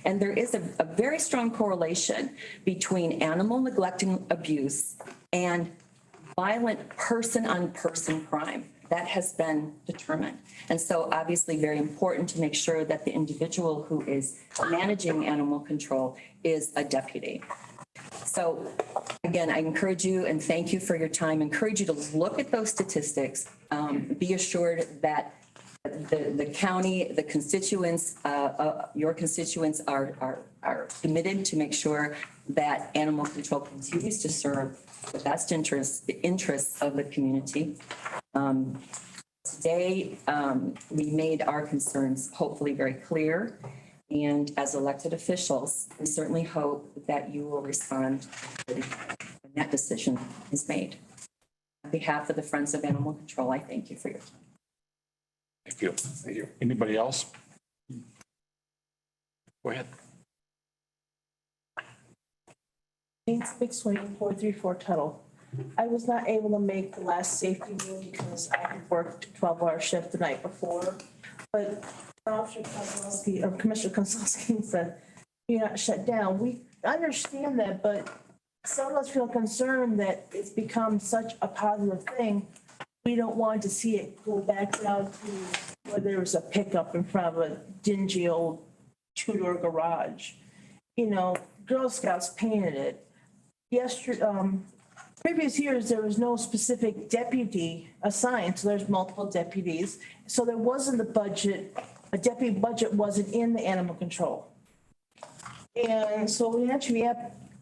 And there is a very strong correlation between animal neglect and abuse and violent person-on-person crime. That has been determined. And so obviously very important to make sure that the individual who is managing animal control is a deputy. So again, I encourage you and thank you for your time. Encourage you to look at those statistics. Be assured that the county, the constituents, your constituents are committed to make sure that animal control continues to serve the best interests of the community. Today, we made our concerns hopefully very clear. And as elected officials, we certainly hope that you will respond when that decision is made. On behalf of the Friends of Animal Control, I thank you for your time. Thank you. Thank you. Anybody else? Go ahead. Nancy McSwain, 434 Tuttle. I was not able to make the last safety meeting because I had worked a 12-hour shift the night before. But Commissioner Kozlowski said, you're not shut down. We understand that, but some of us feel concerned that it's become such a positive thing. We don't want to see it go back down to where there was a pickup in front of a dingy old 2-door garage. You know, Girl Scouts painted it. Yesterday, previous years, there was no specific deputy assigned, so there's multiple deputies. So there wasn't the budget, a deputy budget wasn't in the animal control. And so we actually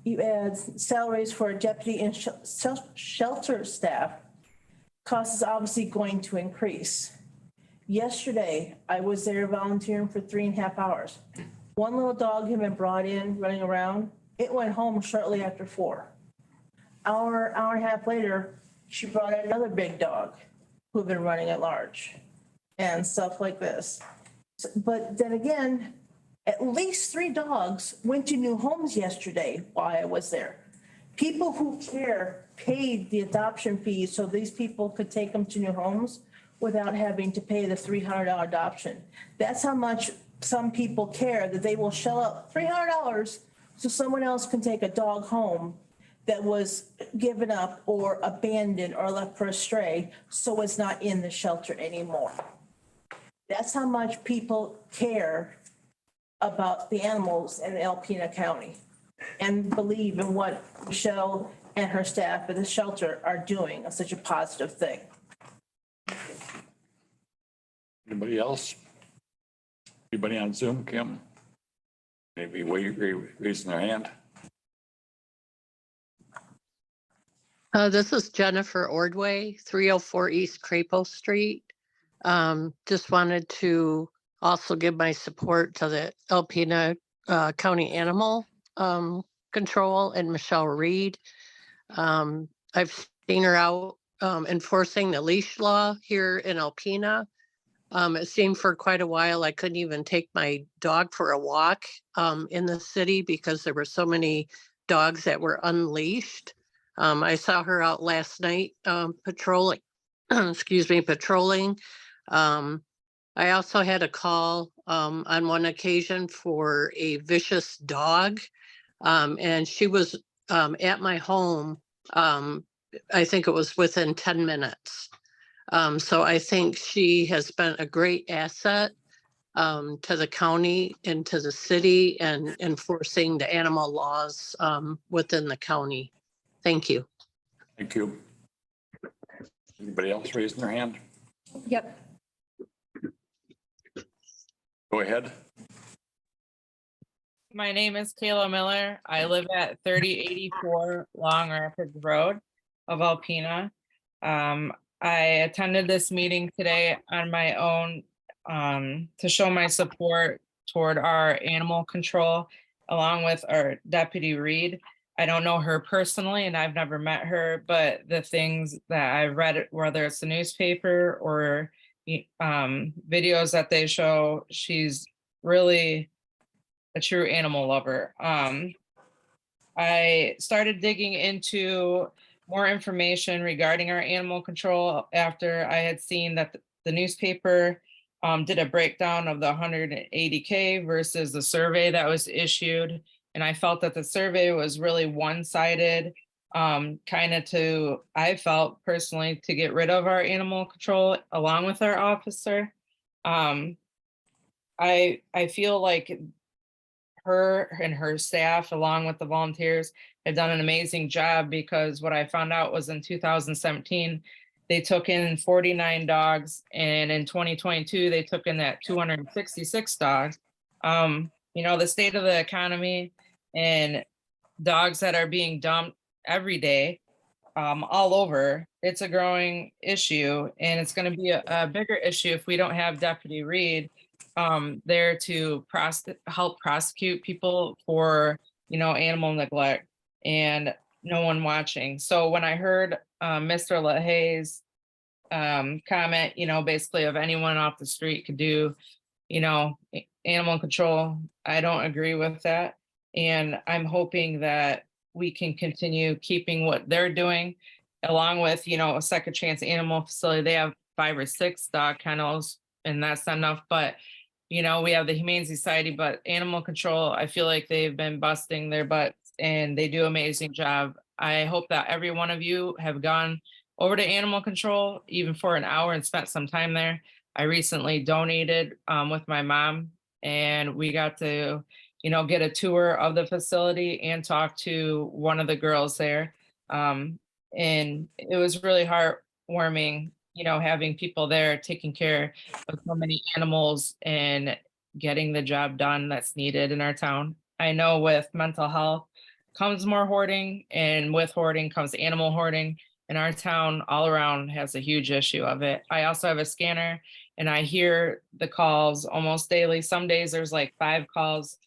you add salaries for a deputy and shelter staff, cost is obviously going to increase. Yesterday, I was there volunteering for 3.5 hours. One little dog had been brought in, running around. It went home shortly after 4. Hour and a half later, she brought in another big dog who'd been running at large and stuff like this. But then again, at least 3 dogs went to new homes yesterday while I was there. People who care paid the adoption fees so these people could take them to new homes without having to pay the $300 adoption. That's how much some people care, that they will shell out $300 so someone else can take a dog home that was given up or abandoned or left for a stray, so it's not in the shelter anymore. That's how much people care about the animals in Alpena County and believe in what Michelle and her staff at the shelter are doing, such a positive thing. Anybody else? Anybody on Zoom, Kim? Maybe raising their hand? This is Jennifer Ordway, 304 East Crapo Street. Just wanted to also give my support to the Alpena County Animal Control and Michelle Reed. I've seen her out enforcing the leash law here in Alpena. It seemed for quite a while I couldn't even take my dog for a walk in the city because there were so many dogs that were unleashed. I saw her out last night patrolling, patrolling. I also had a call on one occasion for a vicious dog, and she was at my home. I think it was within 10 minutes. So I think she has been a great asset to the county and to the city and enforcing the animal laws within the county. Thank you. Thank you. Anybody else raising their hand? Yep. Go ahead. My name is Kayla Miller. I live at 3084 Long Rapids Road of Alpena. I attended this meeting today on my own to show my support toward our animal control, along with our Deputy Reed. I don't know her personally and I've never met her, but the things that I read, whether it's the newspaper or videos that they show, she's really a true animal lover. I started digging into more information regarding our animal control after I had seen that the newspaper did a breakdown of the 180K versus the survey that was issued. And I felt that the survey was really one-sided, kind of I felt personally, to get rid of our animal control along with our officer. I feel like her and her staff, along with the volunteers, have done an amazing job, because what I found out was in 2017, they took in 49 dogs, and in 2022, they took in that 266 dogs. The state of the economy and dogs that are being dumped every day all over, it's a growing issue, and it's going to be a bigger issue if we don't have Deputy Reed there to help prosecute people for, animal neglect and no one watching. So when I heard Mr. LaHaye's comment, basically of anyone off the street could do, animal control, I don't agree with that. And I'm hoping that we can continue keeping what they're doing, along with, a second chance animal facility. They have 5 or 6 dog kennels, and that's not enough. But we have the Humane Society, but animal control, I feel like they've been busting their butts and they do an amazing job. I hope that every one of you have gone over to animal control, even for an hour, and spent some time there. I recently donated with my mom, and we got to, get a tour of the facility and talk to one of the girls there. And it was really heartwarming, having people there taking care of so many animals and getting the job done that's needed in our town. I know with mental health comes more hoarding, and with hoarding comes animal hoarding. And our town all around has a huge issue of it. I also have a scanner, and I hear the calls almost daily. Some days there's like 5 calls,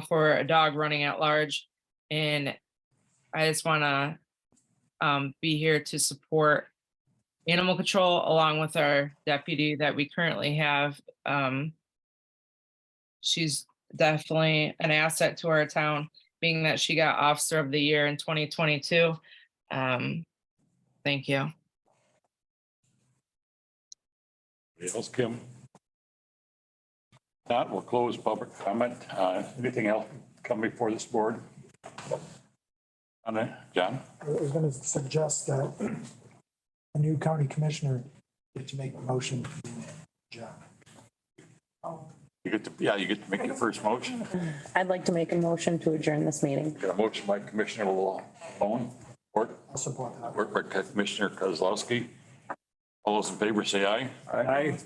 for a dog running at large. And I just want to be here to support animal control along with our deputy that we currently have. She's definitely an asset to our town, being that she got Officer of the Year in 2022. Thank you. Anybody else, Kim? Not, we'll close public comment. Anything else come before this board? On it, John? I was going to suggest that a new county commissioner get to make a motion to John. You get to make your first motion. I'd like to make a motion to adjourn this meeting. Got a motion by Commissioner Malone, support I'll support that. by Commissioner Kozlowski. All those in favor say aye. Aye.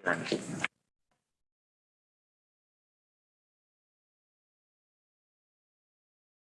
Aye.